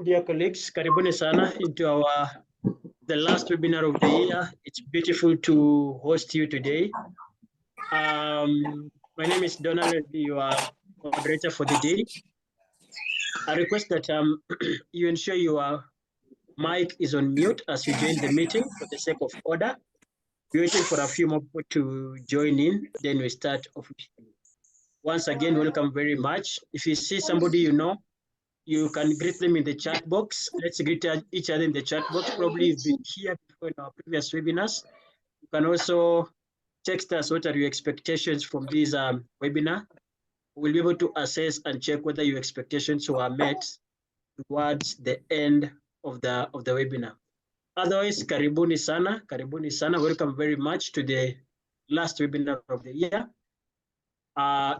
dear colleagues, karibuni sana into the last webinar of the year. It's beautiful to host you today. My name is Donald, your moderator for the day. I request that you ensure your mic is on mute as you join the meeting for the sake of order. We're waiting for a few more people to join in, then we start officially. Once again, welcome very much. If you see somebody you know, you can greet them in the chat box. Let's greet each other in the chat box. Probably you've been here before in our previous webinars. You can also text us what are your expectations from this webinar. We'll be able to assess and check whether your expectations were met towards the end of the webinar. Otherwise, karibuni sana, welcome very much to the last webinar of the year.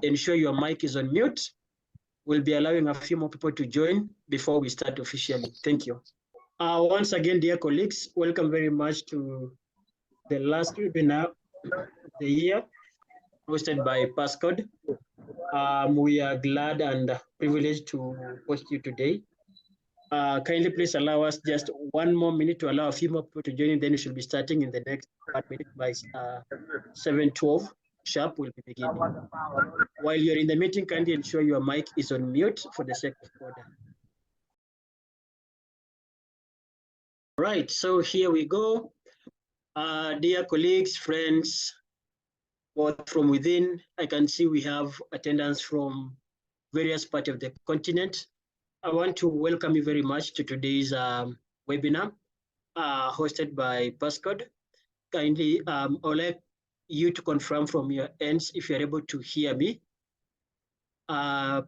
Ensure your mic is on mute. We'll be allowing a few more people to join before we start officially. Thank you. Once again, dear colleagues, welcome very much to the last webinar of the year, hosted by Passcode. We are glad and privileged to host you today. Kindly please allow us just one more minute to allow a few more people to join in, then we should be starting in the next 1 minute by 7:12 sharp will be beginning. While you're in the meeting, kindly ensure your mic is on mute for the sake of order. Right, so here we go. Dear colleagues, friends, both from within, I can see we have attendance from various parts of the continent. I want to welcome you very much to today's webinar hosted by Passcode. Kindly, I would like you to confirm from your ends if you're able to hear me.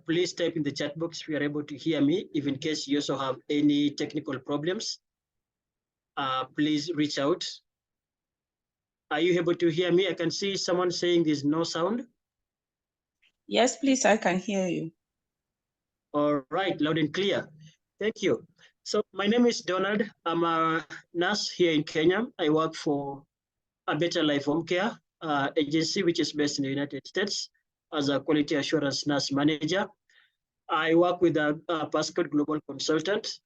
Please type in the chat box if you're able to hear me. If in case you also have any technical problems, please reach out. Are you able to hear me? I can see someone saying there's no sound. Yes, please, I can hear you. All right, loud and clear. Thank you. So my name is Donald. I'm a nurse here in Kenya. I work for a Better Life Home Care agency, which is based in the United States as a quality assurance nurse manager. I work with a Passcode Global Consultant,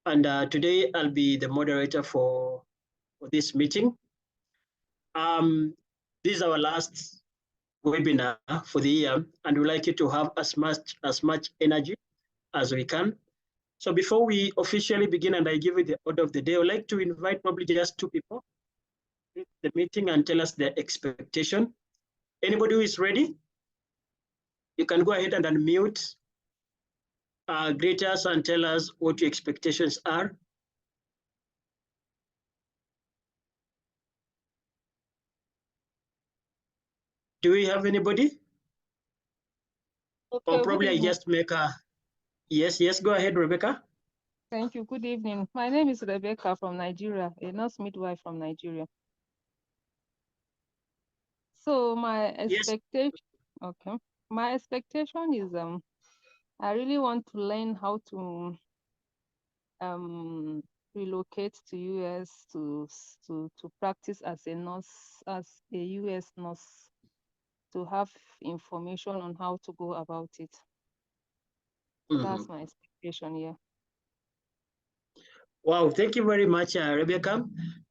and today I'll be the moderator for this meeting. This is our last webinar for the year, and we'd like you to have as much energy as we can. So before we officially begin and I give you the order of the day, I would like to invite probably just 2 people to the meeting and tell us their expectation. Anybody who is ready, you can go ahead and unmute, greet us and tell us what your expectations are. Do we have anybody? Okay, or probably I just make a, yes, go ahead, Rebecca. Thank you. Good evening. My name is Rebecca from Nigeria, a nurse midwife from Nigeria. So my expectation, yes. Okay, my expectation is I really want to learn how to relocate to US to practice as a nurse, as a US nurse, to have information on how to go about it. That's my expectation, yeah. Wow, thank you very much, Rebecca.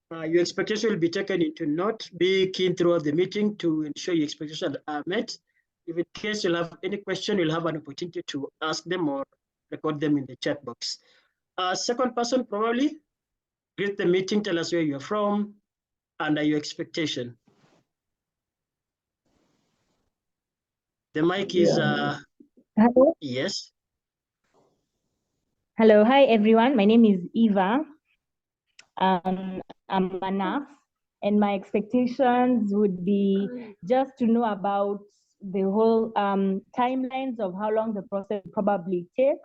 Your expectation will be taken into note. Be keen throughout the meeting to ensure your expectations are met. If in case you'll have any question, you'll have an opportunity to ask them or record them in the chat box. Second person, probably greet the meeting, tell us where you're from and your expectation. The mic is, hello. Yes. Hello, hi everyone. My name is Eva. I'm a nurse, and my expectations would be just to know about the whole timelines of how long the process will probably take,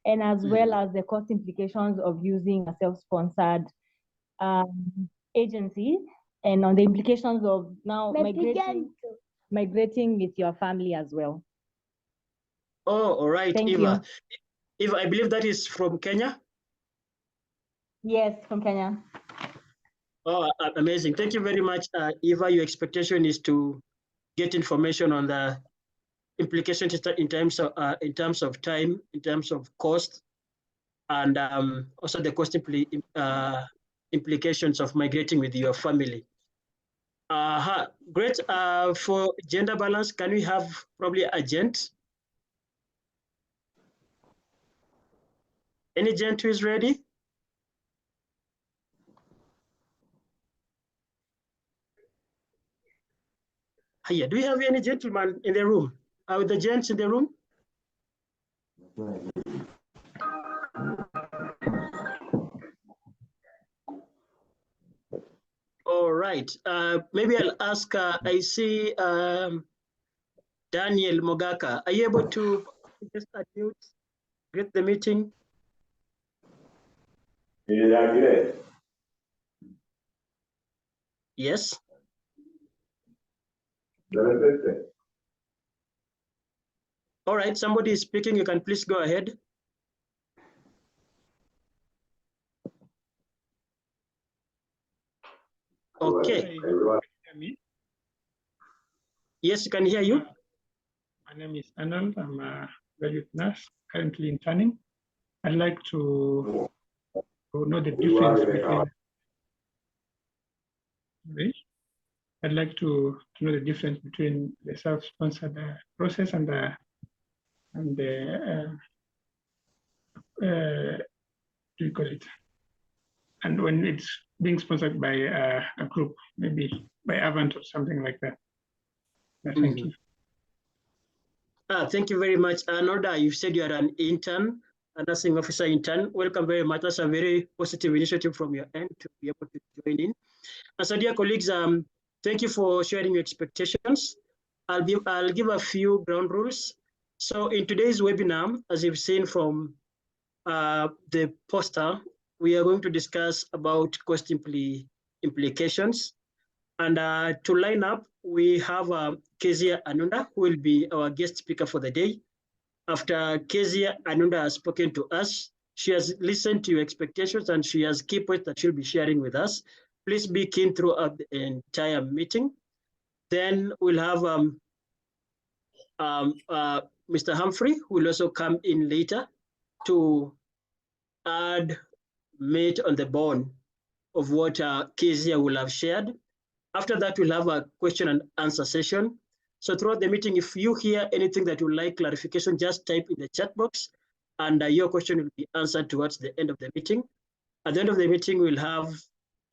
and as well as the cost implications of using a self-sponsored agency, and on the implications of now migrating with your family as well. Oh, all right, Thank Eva. You. Eva, I believe that is from Kenya? Yes, from Kenya. Oh, amazing. Thank you very much, Eva. Your expectation is to get information on the implications in terms of time, in terms of cost, and also the cost implications of migrating with your family. Great. For gender balance, can we have probably a gent? Any gent who is ready? Hiya, do we have any gentlemen in the room? Are the gents in the room? All right. Maybe I'll ask, I see Daniel Mogaka. Are you able to just unmute, greet the meeting? Yes. All right, somebody is speaking. You can please go ahead. Okay. Yes, you can hear you. My name is Ronald. I'm a graduate nurse, currently interning. I'd like to know the difference between. I'd like to know the difference between the self-sponsored process and the do you call it? And when it's being sponsored by a group, maybe by Avant or something like that. Thank you. Thank you very much. Noda, you said you are an intern, a nursing officer intern. Welcome very much. That's a very positive initiative from your end to be able to join in. And so, dear colleagues, thank you for sharing your expectations. I'll give a few ground rules. So in today's webinar, as you've seen from the poster, we are going to discuss about cost implications. And to line up, we have Kezia Anunda, who will be our guest speaker for the day. After Kezia Anunda has spoken to us, she has listened to your expectations and she has key points that she'll be sharing with us. Please be keen throughout the entire meeting. Then we'll have Mr. Humphrey, who will also come in later to add meat on the bone of what Kezia will have shared. After that, we'll have a question and answer session. So throughout the meeting, if you hear anything that you like clarification, just type in the chat box and your question will be answered towards the end of the meeting. At the end of the meeting, we'll have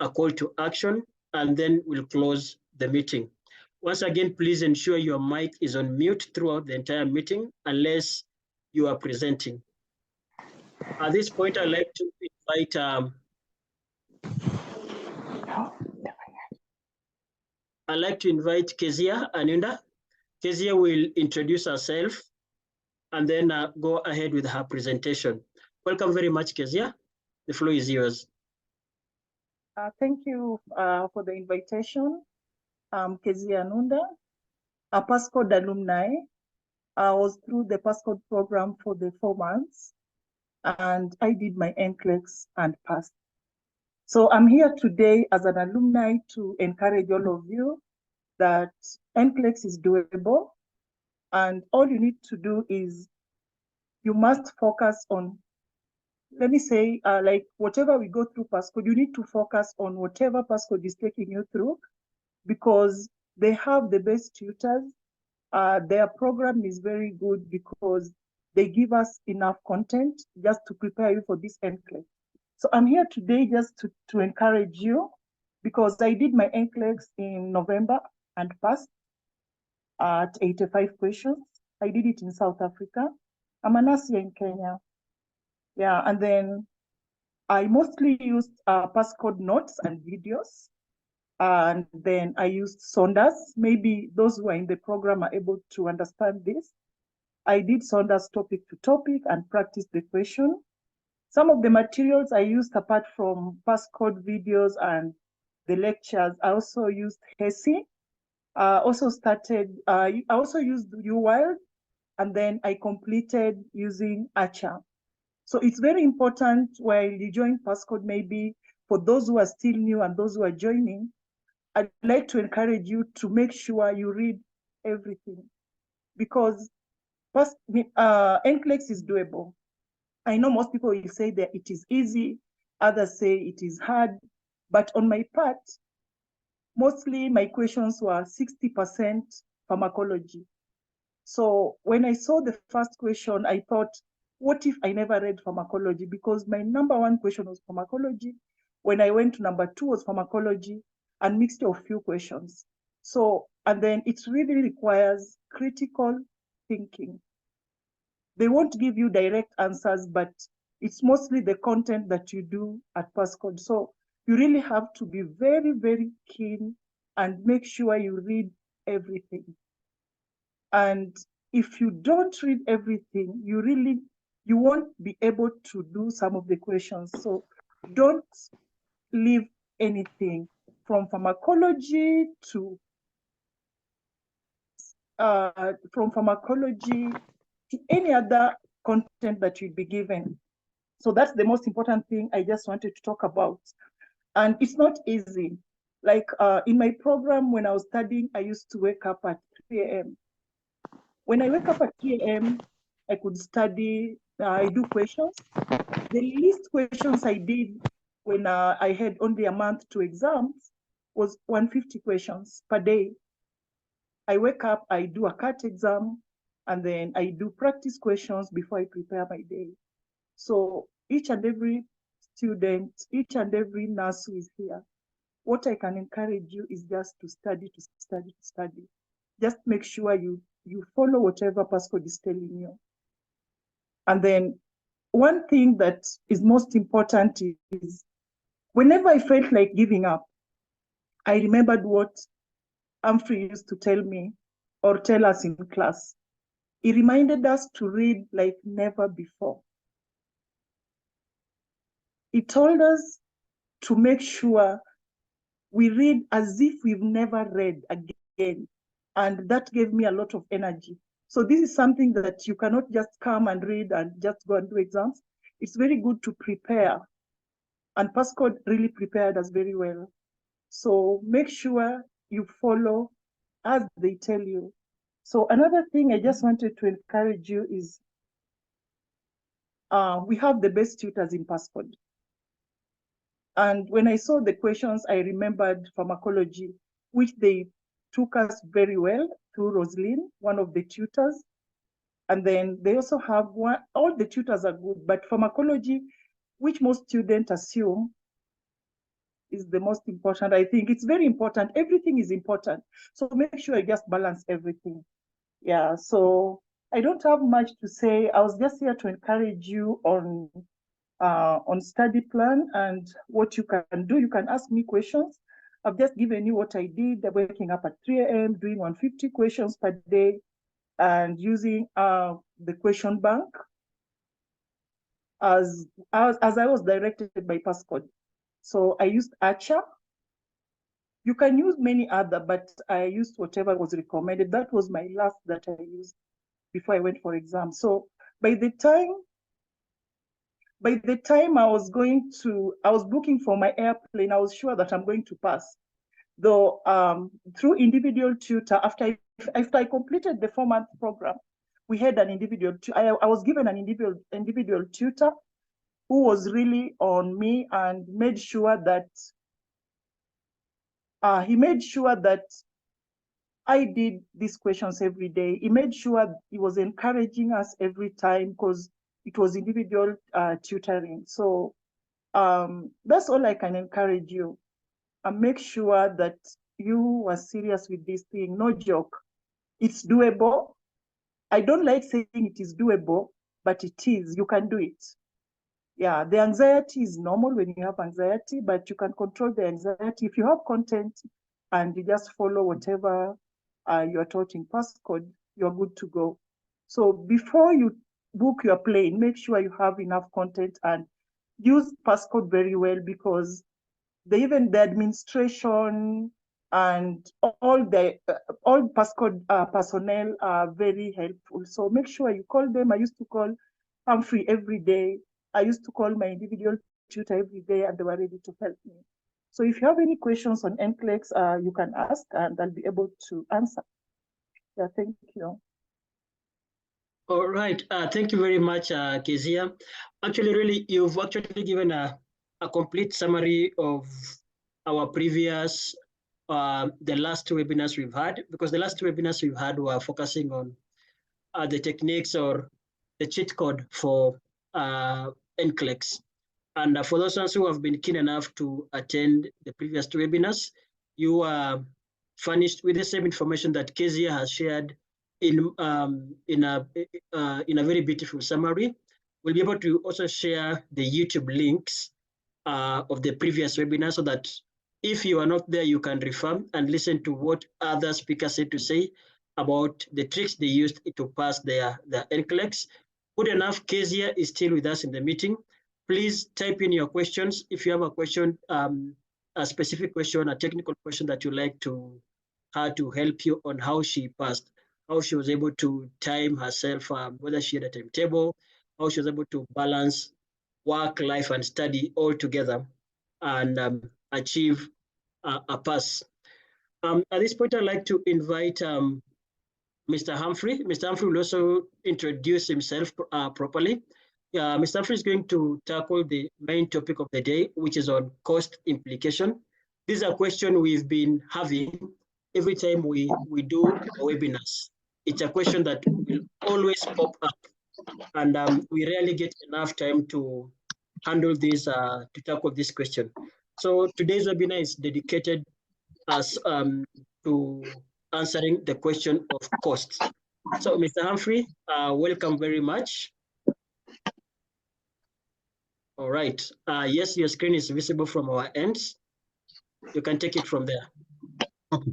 a call to action and then we'll close the meeting. Once again, please ensure your mic is on mute throughout the entire meeting unless you are presenting. At this point, I'd like to invite Kezia Anunda. Kezia will introduce herself and then go ahead with her presentation. Welcome very much, Kezia. The floor is yours. Thank you for the invitation. I'm Kezia Anunda, a Passcode alumni. I was through the Passcode program for the 4 months and I did my NCLEX and passed. So I'm here today as an alumni to encourage all of you that NCLEX is doable and all you need to do is you must focus on, let me say, like whatever we go through Passcode, you need to focus on whatever Passcode is taking you through because they have the best tutors. Their program is very good because they give us enough content just to prepare you for this NCLEX. So I'm here today just to encourage you because I did my NCLEX in November and passed at 85 questions. I did it in South Africa. I'm a nurse here in Kenya. Yeah, and then I mostly used Passcode notes and videos. And then I used Saunders. Maybe those who are in the program are able to understand this. I did Saunders topic to topic and practice the question. Some of the materials I used apart from Passcode videos and the lectures, I also used HESI. I also used UWild, and then I completed using Archer. So it's very important while you join Passcode, maybe for those who are still new and those who are joining, I'd like to encourage you to make sure you read everything because NCLEX is doable. I know most people will say that it is easy, others say it is hard, but on my part, mostly my questions were 60% pharmacology. So when I saw the first question, I thought, what if I never read pharmacology? Because my number one question was pharmacology. When I went to number two was pharmacology and mixture of few questions. So, and then it really requires critical thinking. They won't give you direct answers, but it's mostly the content that you do at Passcode. So you really have to be very, very keen and make sure you read everything. And if you don't read everything, you won't be able to do some of the questions. So don't leave anything from pharmacology to any other content that you'll be given. So that's the most important thing I just wanted to talk about. And it's not easy. Like in my program, when I was studying, I used to wake up at 3 a.m. When I wake up at 3 a.m., I could study, I do questions. The least questions I did when I had only a month to exams was 150 questions per day. I wake up, I do a CAT exam, and then I do practice questions before I prepare my day. So each and every student, each and every nurse who is here, what I can encourage you is just to study, to study, to study. Just make sure you follow whatever Passcode is telling you. And then one thing that is most important is whenever I felt like giving up, I remembered what Humphrey used to tell me or tell us in class. He reminded us to read like never before. He told us to make sure we read as if we've never read again. And that gave me a lot of energy. So this is something that you cannot just come and read and just go and do exams. It's very good to prepare. And Passcode really prepared us very well. So make sure you follow as they tell you. So another thing I just wanted to encourage you is we have the best tutors in Passcode. And when I saw the questions, I remembered pharmacology, which they took us very well through Roslyn, one of the tutors. And then they also have all the tutors are good, but pharmacology, which most students assume is the most important. I think it's very important. Everything is important. So make sure you just balance everything. Yeah, so I don't have much to say. I was just here to encourage you on study plan and what you can do. You can ask me questions. I've just given you what I did, waking up at 3 a.m., doing 150 questions per day, and using the question bank as I was directed by Passcode. So I used Archer. You can use many other, but I used whatever was recommended. That was my last that I used before I went for exam. So by the time I was booking for my airplane, I was sure that I'm going to pass. Though through individual tutor, after I completed the 4-month program, we had an individual, I was given an individual tutor who was really on me and made sure that I did these questions every day. He made sure he was encouraging us every time because it was individual tutoring. So that's all I can encourage you. And make sure that you are serious with this thing. No joke. It's doable. I don't like saying it is doable, but it is. You can do it. Yeah, the anxiety is normal when you have anxiety, but you can control the anxiety. If you have content and you just follow whatever you are taught in Passcode, you're good to go. So before you book your plane, make sure you have enough content and use Passcode very well, because even the administration and all Passcode personnel are very helpful. So make sure you call them. I used to call Humphrey every day. I used to call my individual tutor every day, and they were ready to help me. So if you have any questions on NCLEX, you can ask and I'll be able to answer. Yeah, thank you. All right. Thank you very much, Kezia. Actually, really, you've actually given a complete summary of our previous, the last two webinars we've had, because the last two webinars we've had were focusing on the techniques or the cheat code for NCLEX. And for those ones who have been keen enough to attend the previous two webinars, you are furnished with the same information that Kezia has shared in a very beautiful summary. We'll be able to also share the YouTube links of the previous webinar so that if you are not there, you can refer and listen to what other speakers had to say about the tricks they used to pass their NCLEX. Good enough, Kezia is still with us in the meeting. Please type in your questions. If you have a question, a specific question, a technical question that you'd like her to help you on how she passed, how she was able to time herself, whether she had a timetable, how she was able to balance work, life, and study all together and achieve a pass. At this point, I'd like to invite Mr. Humphrey. Mr. Humphrey will also introduce himself properly. Mr. Humphrey is going to tackle the main topic of the day, which is on cost implication. This is a question we've been having every time we do webinars. It's a question that will always pop up, and we rarely get enough time to handle this, to tackle this question. So today's webinar is dedicated as to answering the question of costs. So Mr. Humphrey, welcome very much. All right. Yes, your screen is visible from our ends. You can take it from there. Okay.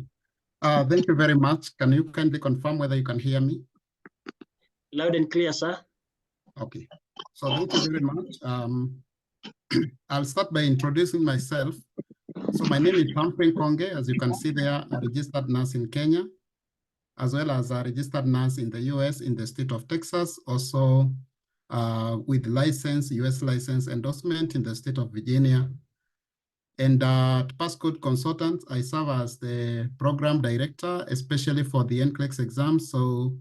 Thank you very much. Can you kindly confirm whether you can hear me? Loud and clear, sir. Okay. So thank you very much. I'll start by introducing myself. So my name is Humphrey Konge. As you can see there, a registered nurse in Kenya, as well as a registered nurse in the US in the state of Texas, also with license, US license endorsement in the state of Virginia. And at Passcode Consultants, I serve as the program director, especially for the NCLEX exam. So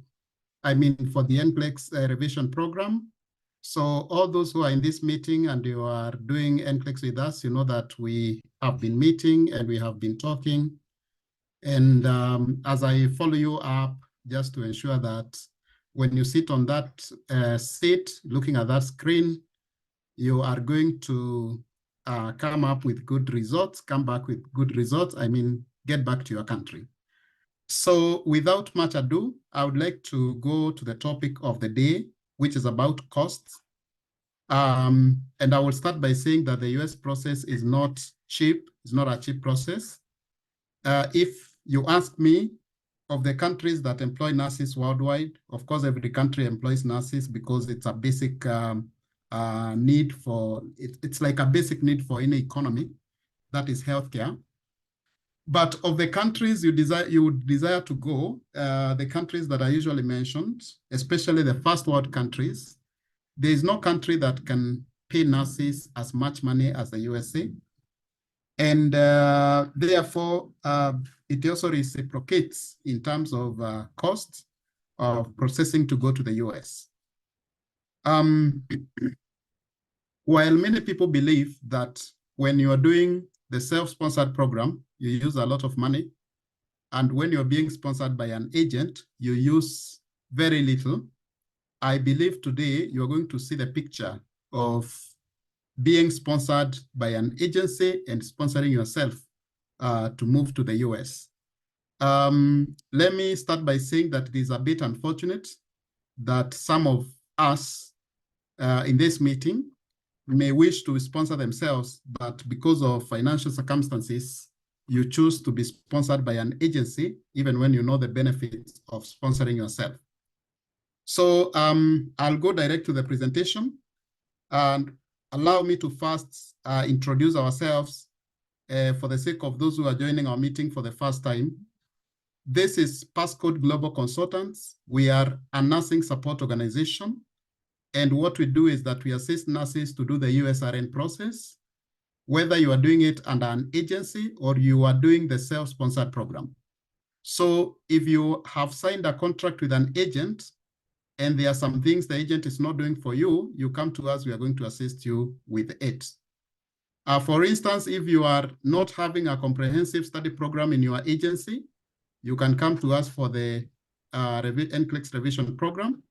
I mean for the NCLEX revision program. So all those who are in this meeting and you are doing NCLEX with us, you know that we have been meeting and we have been talking. And as I follow you up, just to ensure that when you sit on that seat, looking at that screen, you are going to come up with good results, come back with good results. I mean, get back to your country. So without much ado, I would like to go to the topic of the day, which is about costs. And I will start by saying that the US process is not cheap. It's not a cheap process. If you ask me, of the countries that employ nurses worldwide, of course, every country employs nurses because it's a basic need for, it's like a basic need for any economy, that is healthcare. But of the countries you would desire to go, the countries that are usually mentioned, especially the first world countries, there is no country that can pay nurses as much money as the USA. And therefore, it also reciprocates in terms of cost of processing to go to the US. While many people believe that when you are doing the self-sponsored program, you use a lot of money, and when you're being sponsored by an agent, you use very little, I believe today you're going to see the picture of being sponsored by an agency and sponsoring yourself to move to the US. Let me start by saying that it is a bit unfortunate that some of us in this meeting may wish to sponsor themselves, but because of financial circumstances, you choose to be sponsored by an agency, even when you know the benefits of sponsoring yourself. So I'll go direct to the presentation, and allow me to first introduce ourselves for the sake of those who are joining our meeting for the first time. This is Passcode Global Consultants. We are a nursing support organization. And what we do is that we assist nurses to do the USRN process, whether you are doing it under an agency or you are doing the self-sponsored program. So if you have signed a contract with an agent, and there are some things the agent is not doing for you, you come to us, we are going to assist you with it. For instance, if you are not having a comprehensive study program in your agency, you can come to us for the NCLEX revision program.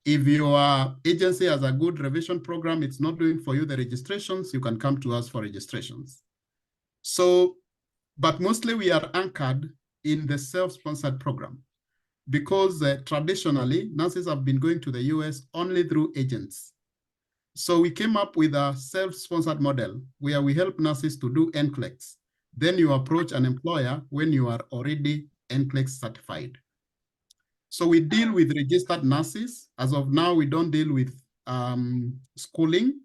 If your agency has a good revision program, it's not doing for you the registrations, you can come to us for registrations. So, but mostly we are anchored in the self-sponsored program because traditionally nurses have been going to the US only through agents. So we came up with a self-sponsored model where we help nurses to do NCLEX. Then you approach an employer when you are already NCLEX certified. So we deal with registered nurses. As of now, we don't deal with schooling.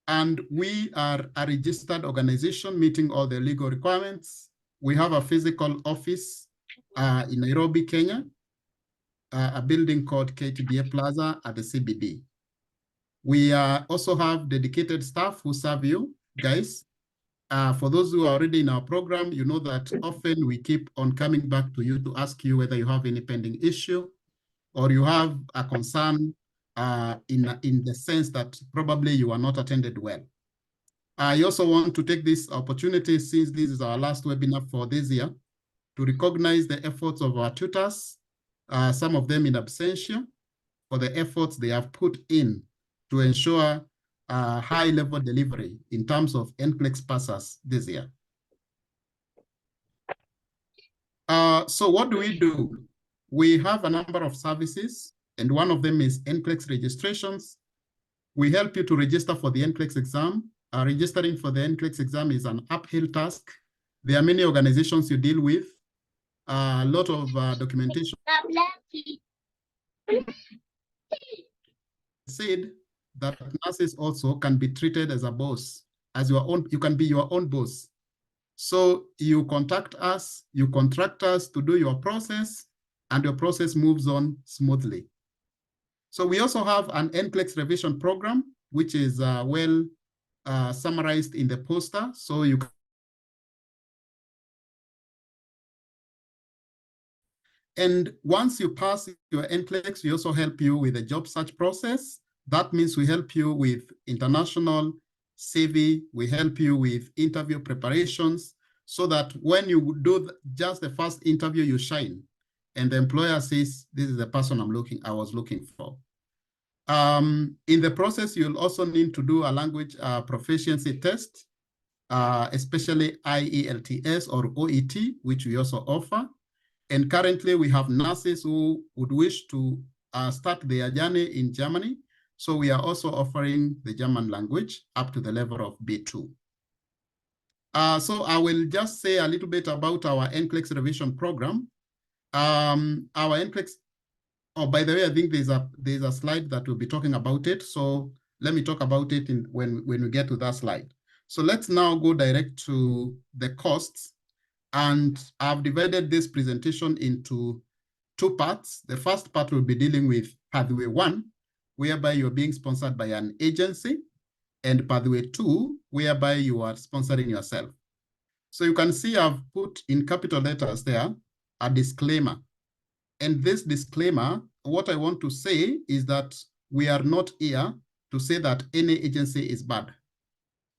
And we are a registered organization meeting all the legal requirements. We have a physical office in Nairobi, Kenya, a building called KTDA Plaza at the CBD. We also have dedicated staff who serve you guys. For those who are already in our program, you know that often we keep on coming back to you to ask you whether you have any pending issue or you have a concern in the sense that probably you are not attended well. I also want to take this opportunity, since this is our last webinar for this year, to recognize the efforts of our tutors, some of them in absentia, for the efforts they have put in to ensure high-level delivery in terms of NCLEX passes this year. So what do? We have a number of services, and one of them is NCLEX registrations. We help you to register for the NCLEX exam. Registering for the NCLEX exam is an uphill task. There are many organizations you deal with, a lot of documentation. Said that nurses also can be treated as a boss, as your own. You can be your own boss. So you contact us, you contract us to do your process, and your process moves on smoothly. So we also have an NCLEX revision program, which is well summarized in the poster. So you can. And once you pass your NCLEX, we also help you with the job search process. That means we help you with international CV, we help you with interview preparations, so that when you do just the first interview, you shine. And the employer says, this is the person I was looking for. In the process, you'll also need to do a language proficiency test, especially IELTS or OET, which we also offer. And currently we have nurses who would wish to start their journey in Germany. So we are also offering the German language up to the level of B2. So I will just say a little bit about our NCLEX revision program. Our NCLEX, oh, by the way, I think there's a slide that will be talking about it. So let me talk about it when we get to that slide. So let's now go direct to the costs. And I've divided this presentation into two parts. The first part will be dealing with Pathway 1, whereby you're being sponsored by an agency, and Pathway 2, whereby you are sponsoring yourself. So you can see I've put in capital letters there a disclaimer. And this disclaimer, what I want to say is that we are not here to say that any agency is bad.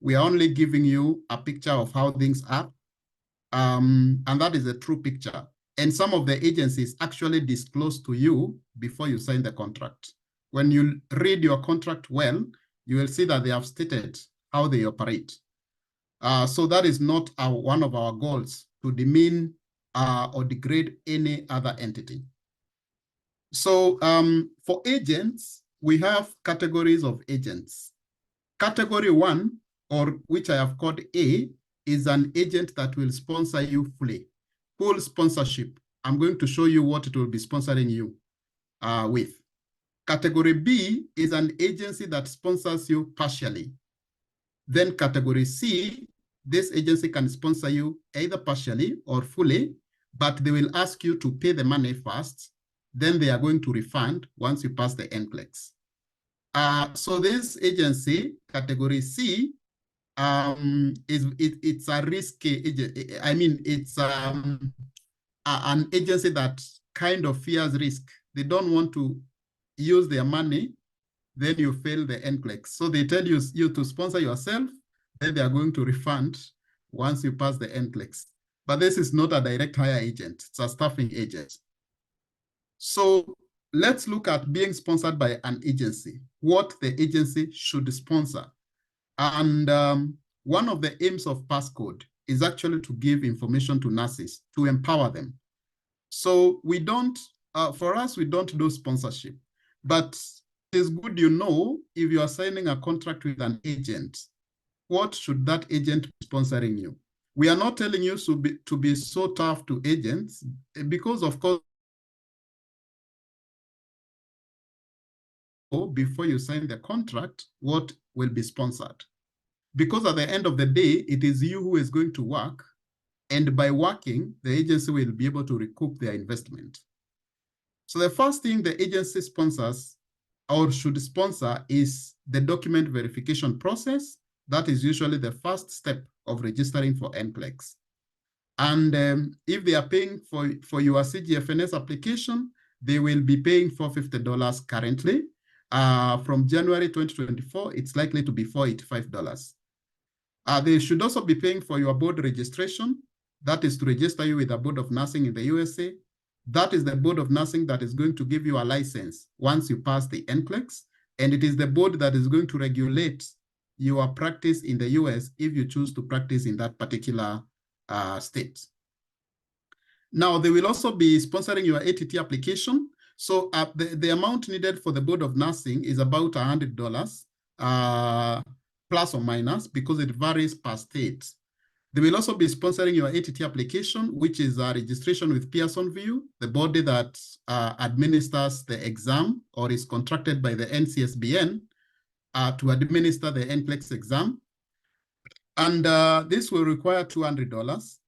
We are only giving you a picture of how things are. And that is a true picture. And some of the agencies actually disclose to you before you sign the contract. When you read your contract well, you will see that they have stated how they operate. So that is not one of our goals, to demean or degrade any other entity. So for agents, we have categories of agents. Category 1, or which I have called A, is an agent that will sponsor you fully. Full sponsorship. I'm going to show you what it will be sponsoring you with. Category B is an agency that sponsors you partially. Then category C, this agency can sponsor you either partially or fully, but they will ask you to pay the money first. Then they are going to refund once you pass the NCLEX. So this agency, category C, it's a risky agency. I mean, it's an agency that kind of fears risk. They don't want to use their money, then you fail the NCLEX. So they tell you to sponsor yourself, then they are going to refund once you pass the NCLEX. But this is not a direct hire agent, it's a staffing agent. So let's look at being sponsored by an agency, what the agency should sponsor. And one of the aims of Passcode is actually to give information to nurses, to empower them. So we don't, for us, we don't do sponsorship, but it is good you know if you are signing a contract with an agent, what should that agent be sponsoring you? We are not telling you to be so tough to agents because, of course, before you sign the contract, what will be sponsored? Because at the end of the day, it is you who is going to work, and by working, the agency will be able to recoup their investment. So the first thing the agency sponsors or should sponsor is the document verification process. That is usually the first step of registering for NCLEX. And if they are paying for your CGFNS application, they will be paying $450 currently. From January 2024, it's likely to be $485. They should also be paying for your board registration. That is to register you with a board of nursing in the USA. That is the board of nursing that is going to give you a license once you pass the NCLEX. And it is the board that is going to regulate your practice in the US if you choose to practice in that particular state. Now, they will also be sponsoring your ATT application. So the amount needed for the board of nursing is about $100 plus or minus, because it varies per state. They will also be sponsoring your ATT application, which is a registration with Pearson VUE, the body that administers the exam or is contracted by the NCSBN to administer the NCLEX exam. And this will require $200.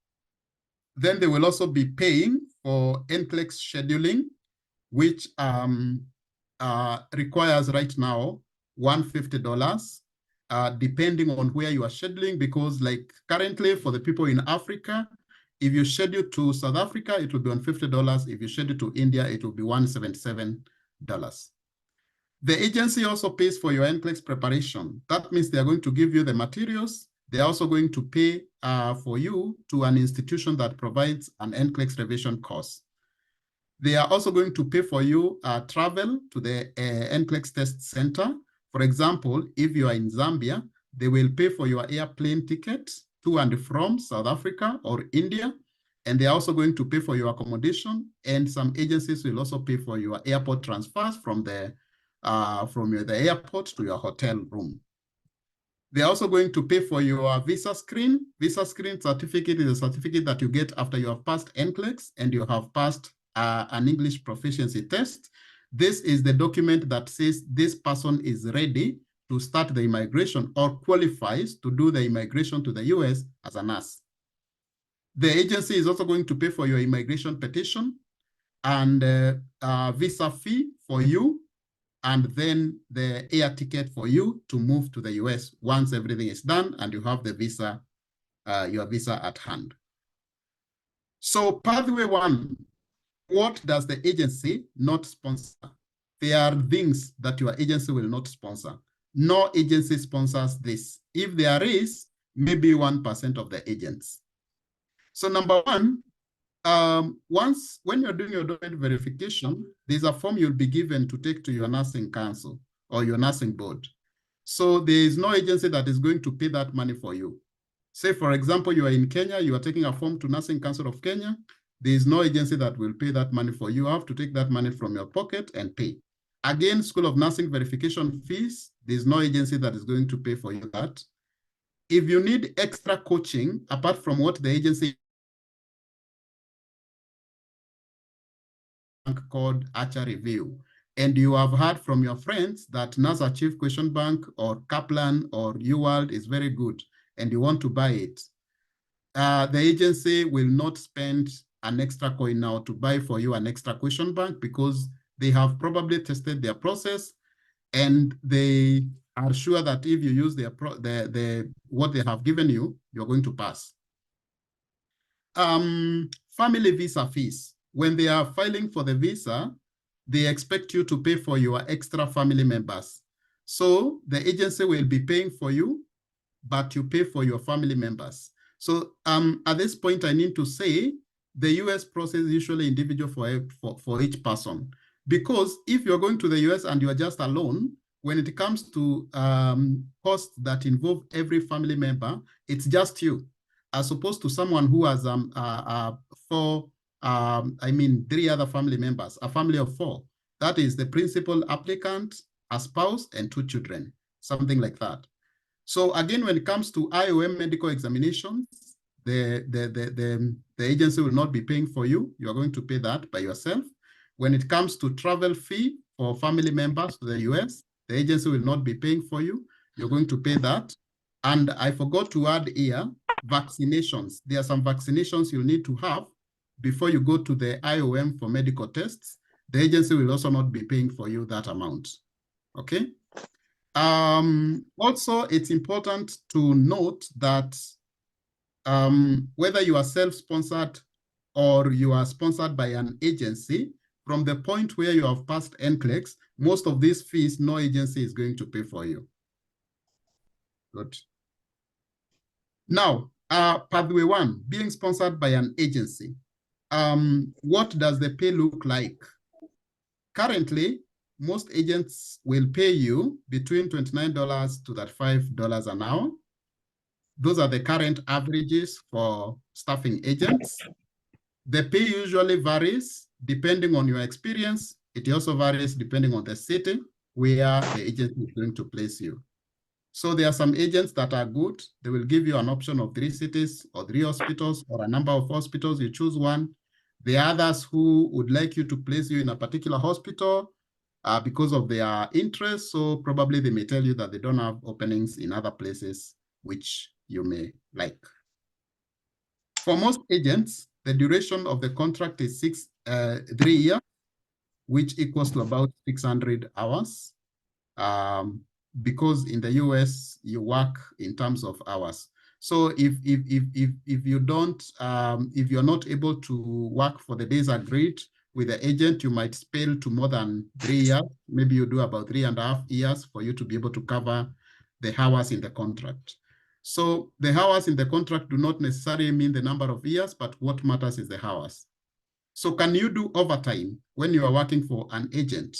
Then they will also be paying for NCLEX scheduling, which requires right now $150. Depending on where you are scheduling, because like currently for the people in Africa, if you schedule to South Africa, it will be on $50. If you schedule to India, it will be $177. The agency also pays for your NCLEX preparation. That means they are going to give you the materials. They're also going to pay for you to an institution that provides an NCLEX revision course. They are also going to pay for you travel to the NCLEX test center. For example, if you are in Zambia, they will pay for your airplane ticket to and from South Africa or India, and they're also going to pay for your accommodation, and some agencies will also pay for your airport transfers from the airport to your hotel room. They're also going to pay for your visa screen. Visa screen certificate is a certificate that you get after you have passed NCLEX and you have passed an English proficiency test. This is the document that says this person is ready to start the immigration or qualifies to do the immigration to the US as a nurse. The agency is also going to pay for your immigration petition and visa fee for you, and then the air ticket for you to move to the US once everything is done and you have the visa, your visa at hand. So pathway one, what does the agency not sponsor? There are things that your agency will not sponsor. No agency sponsors this. If there is, maybe 1% of the agents. So number one, when you're doing your document verification, there's a form you'll be given to take to your nursing council or your nursing board. So there is no agency that is going to pay that money for you. Say, for example, you are in Kenya, you are taking a form to Nursing Council of Kenya. There is no agency that will pay that money for you. You have to take that money from your pocket and pay. Again, School of Nursing verification fees, there's no agency that is going to pay for you that. If you need extra coaching, apart from what the agency called Archer Review, and you have heard from your friends that Nurse Achieve Question Bank or Kaplan or UWorld is very good, and you want to buy it, the agency will not spend an extra coin now to buy for you an extra question bank, because they have probably tested their process and they are sure that if you use what they have given you, you're going to pass. Family visa fees. When they are filing for the visa, they expect you to pay for your extra family members. So the agency will be paying for you, but you pay for your family members. So at this point, I need to say the US process is usually individual for each person. Because if you're going to the US and you're just alone, when it comes to costs that involve every family member, it's just you, as opposed to someone who has 3 other family members, a family of 4. That is the principal applicant, a spouse, and 2 children, something like that. So again, when it comes to IOM medical examinations, the agency will not be paying for you. You are going to pay that by yourself. When it comes to travel fee for family members to the US, the agency will not be paying for you. You're going to pay that. And I forgot to add here, vaccinations. There are some vaccinations you need to have before you go to the IOM for medical tests. The agency will also not be paying for you that amount. Okay. Also, it's important to note that whether you are self-sponsored or you are sponsored by an agency, from the point where you have passed NCLEX, most of these fees, no agency is going to pay for you. Good. Now, pathway 1, being sponsored by an agency. What does the pay look like? Currently, most agents will pay you between $29 to $35 an hour. Those are the current averages for staffing agents. The pay usually varies depending on your experience. It also varies depending on the city where the agency is going to place you. So there are some agents that are good. They will give you an option of 3 cities or 3 hospitals or a number of hospitals. You choose one. The others who would like you to place you in a particular hospital because of their interest. So probably they may tell you that they don't have openings in other places which you may like. For most agents, the duration of the contract is 3 years, which equals to about 600 hours. Because in the US, you work in terms of hours. So if you don't, if you're not able to work for the days agreed with the agent, you might spill to more than 3 years. Maybe you do about 3.5 years for you to be able to cover the hours in the contract. So the hours in the contract do not necessarily mean the number of years, but what matters is the hours. So can you do overtime when you are working for an agent?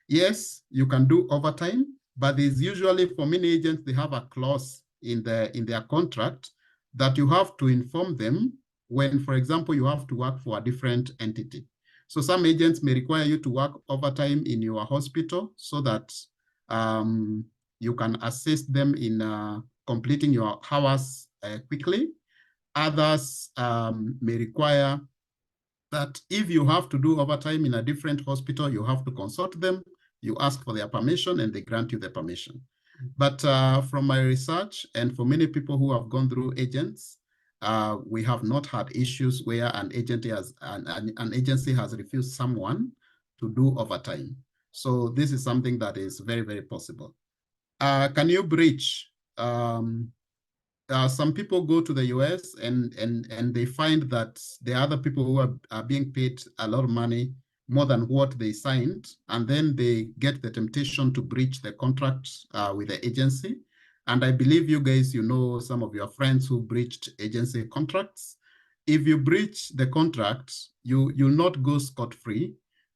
Yes, you can do overtime, but there's usually, for many agents, they have a clause in their contract that you have to inform them when, for example, you have to work for a different entity. So some agents may require you to work overtime in your hospital so that you can assist them in completing your hours quickly. Others may require that if you have to do overtime in a different hospital, you have to consult them, you ask for their permission, and they grant you the permission. But from my research, and for many people who have gone through agents, we have not had issues where an agency has refused someone to do overtime. So this is something that is very, very possible. Can you breach? Some people go to the US and they find that there are other people who are being paid a lot of money, more than what they signed, and then they get the temptation to breach the contract with the agency. And I believe you guys, you know some of your friends who breached agency contracts. If you breach the contract, you'll not go scot-free.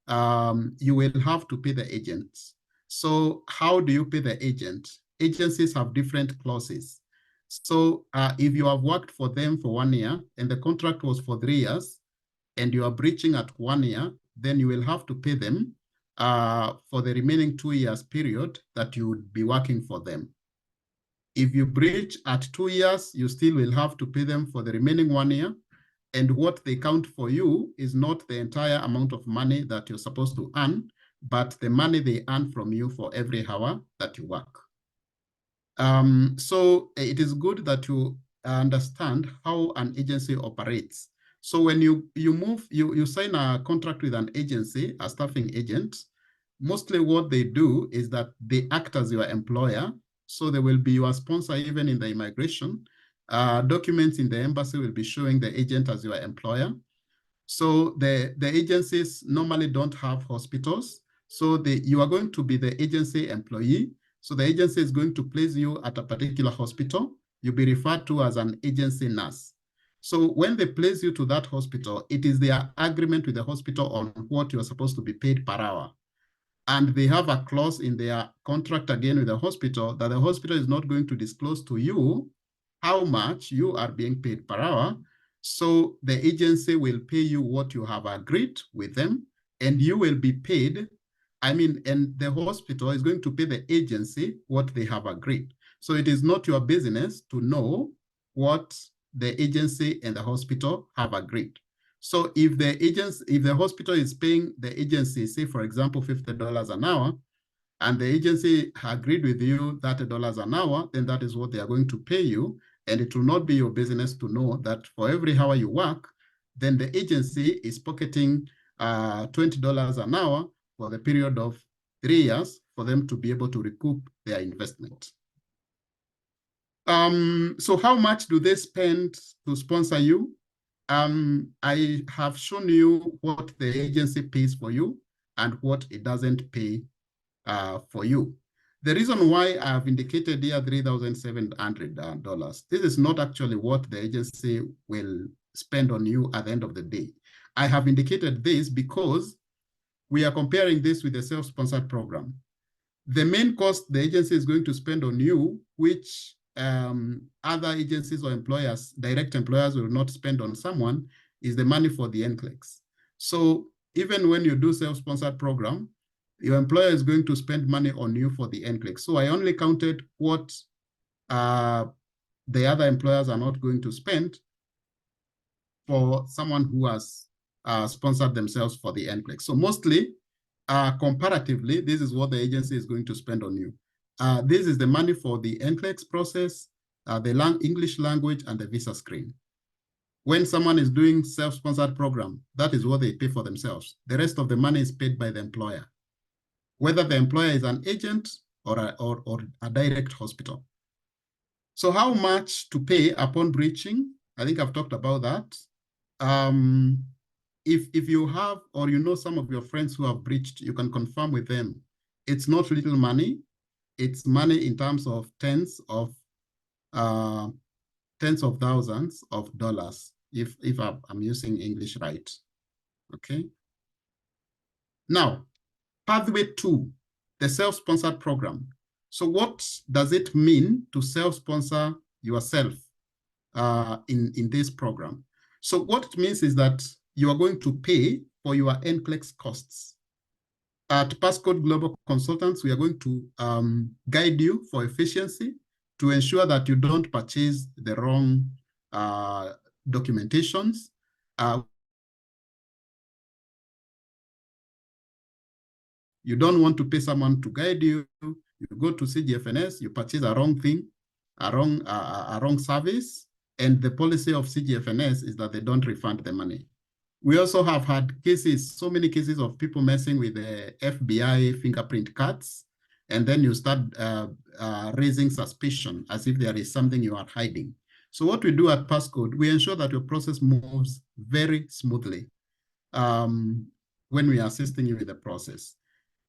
You will have to pay the agent. So how do you pay the agent? Agencies have different clauses. So if you have worked for them for 1 year and the contract was for 3 years and you are breaching at 1 year, then you will have to pay them for the remaining 2 years period that you would be working for them. If you breach at 2 years, you still will have to pay them for the remaining 1 year. And what they count for you is not the entire amount of money that you're supposed to earn, but the money they earn from you for every hour that you work. So it is good that you understand how an agency operates. So when you sign a contract with an agency, a staffing agent, mostly what they do is that they act as your employer. So they will be your sponsor even in the immigration. Documents in the embassy will be showing the agent as your employer. So the agencies normally don't have hospitals. So you are going to be the agency employee. So the agency is going to place you at a particular hospital. You'll be referred to as an agency nurse. So when they place you to that hospital, it is their agreement with the hospital on what you are supposed to be paid per hour. And they have a clause in their contract again with the hospital that the hospital is not going to disclose to you how much you are being paid per hour. So the agency will pay you what you have agreed with them, and you will be paid. And the hospital is going to pay the agency what they have agreed. So it is not your business to know what the agency and the hospital have agreed. So if the hospital is paying the agency, say for example, $50 an hour, and the agency agreed with you $30 an hour, then that is what they are going to pay you. And it will not be your business to know that for every hour you work, then the agency is pocketing $20 an hour for the period of 3 years for them to be able to recoup their investment. So how much do they spend to sponsor you? I have shown you what the agency pays for you and what it doesn't pay for you. The reason why I've indicated here $3,700, this is not actually what the agency will spend on you at the end of the day. I have indicated this because we are comparing this with the self-sponsored program. The main cost the agency is going to spend on you, which other agencies or employers, direct employers will not spend on someone, is the money for the NCLEX. So even when you do self-sponsored program, your employer is going to spend money on you for the NCLEX. So I only counted what the other employers are not going to spend for someone who has sponsored themselves for the NCLEX. So mostly, comparatively, this is what the agency is going to spend on you. This is the money for the NCLEX process, the English language, and the visa screen. When someone is doing self-sponsored program, that is what they pay for themselves. The rest of the money is paid by the employer, whether the employer is an agent or a direct hospital. So how much to pay upon breaching? I think I've talked about that. If you have, or you know some of your friends who have breached, you can confirm with them. It's not little money. It's money in terms of tens of thousands of dollars, if I'm using English right. Okay. Now, pathway 2, the self-sponsored program. So what does it mean to self-sponsor yourself in this program? So what it means is that you are going to pay for your NCLEX costs. At Passcode Global Consultants, we are going to guide you for efficiency to ensure that you don't purchase the wrong documentations. You don't want to pay someone to guide you. You go to CGFNS, you purchase a wrong thing, a wrong service, and the policy of CGFNS is that they don't refund the money. We also have had cases, so many cases of people messing with the FBI fingerprint cards, and then you start raising suspicion as if there is something you are hiding. So what we do at Passcode, we ensure that your process moves very smoothly when we are assisting you with the process.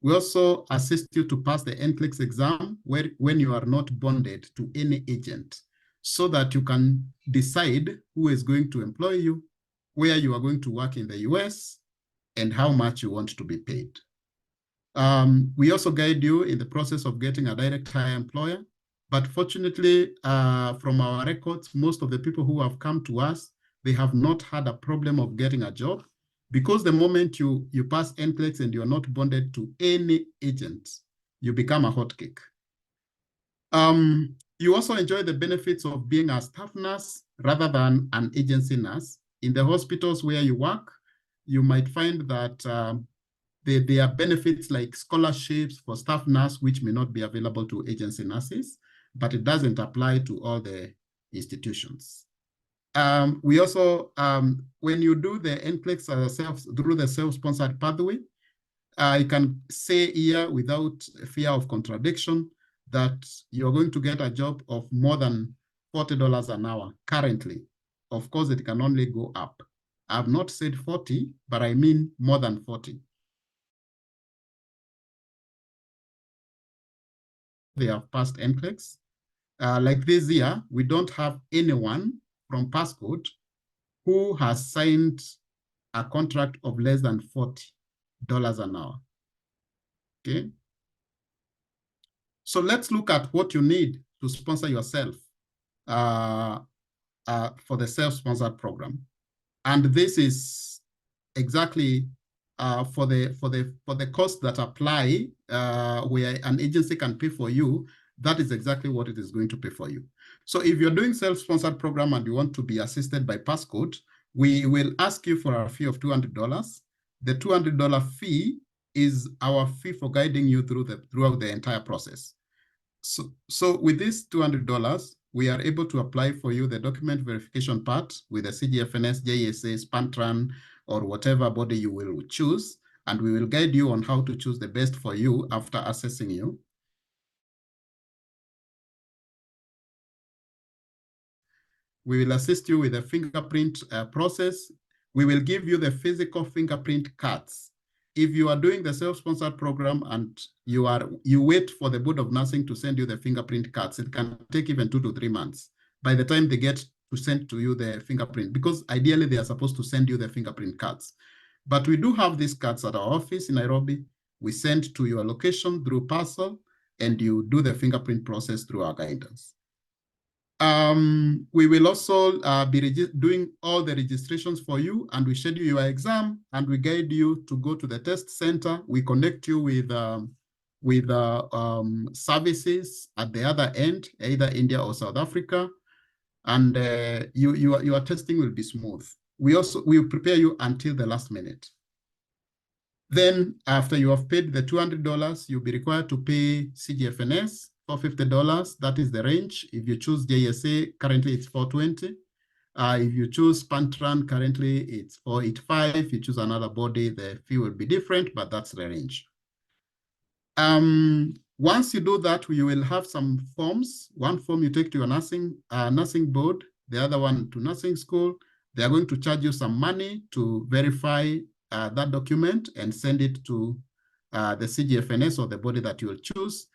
We also assist you to pass the NCLEX exam when you are not bonded to any agent, so that you can decide who is going to employ you, where you are going to work in the US, and how much you want to be paid. We also guide you in the process of getting a direct hire employer. But fortunately, from our records, most of the people who have come to us, they have not had a problem of getting a job, because the moment you pass NCLEX and you're not bonded to any agent, you become a hotcake. You also enjoy the benefits of being a staff nurse rather than an agency nurse. In the hospitals where you work, you might find that there are benefits like scholarships for staff nurse, which may not be available to agency nurses, but it doesn't apply to all the institutions. We also, when you do the NCLEX through the self-sponsored pathway, I can say here without fear of contradiction that you're going to get a job of more than $40 an hour currently. Of course, it can only go up. I've not said 40, but I mean more than 40. they have passed NCLEX. Like this year, we don't have anyone from Passcode who has signed a contract of less than $40 an hour. Okay. So let's look at what you need to sponsor yourself for the self-sponsored program. And this is exactly for the costs that apply where an agency can pay for you. That is exactly what it is going to pay for you. So if you're doing self-sponsored program and you want to be assisted by Passcode, we will ask you for a fee of $200. The $200 fee is our fee for guiding you throughout the entire process. So with this $200, we are able to apply for you the document verification part with the CGFNS, JSA, SPANTRAN, or whatever body you will choose, and we will guide you on how to choose the best for you after assessing you. We will assist you with the fingerprint process. We will give you the physical fingerprint cards. If you are doing the self-sponsored program and you wait for the Board of Nursing to send you the fingerprint cards, it can take even 2 to 3 months by the time they get to send to you the fingerprint, because ideally they are supposed to send you the fingerprint cards. But we do have these cards at our office in Nairobi. We send to your location through parcel, and you do the fingerprint process through our guidance. We will also be doing all the registrations for you, and we schedule your exam, and we guide you to go to the test center. We connect you with services at the other end, either India or South Africa, and your testing will be smooth. We will prepare you until the last minute. Then, after you have paid the $200, you'll be required to pay CGFNS for $50. That is the range. If you choose JSA, currently it's $420. If you choose SPANTRAN, currently it's $485. If you choose another body, the fee will be different, but that's the range. Once you do that, you will have some forms. One form you take to your nursing board, the other one to nursing school. They are going to charge you some money to verify that document and send it to the CGFNS or the body that you will choose.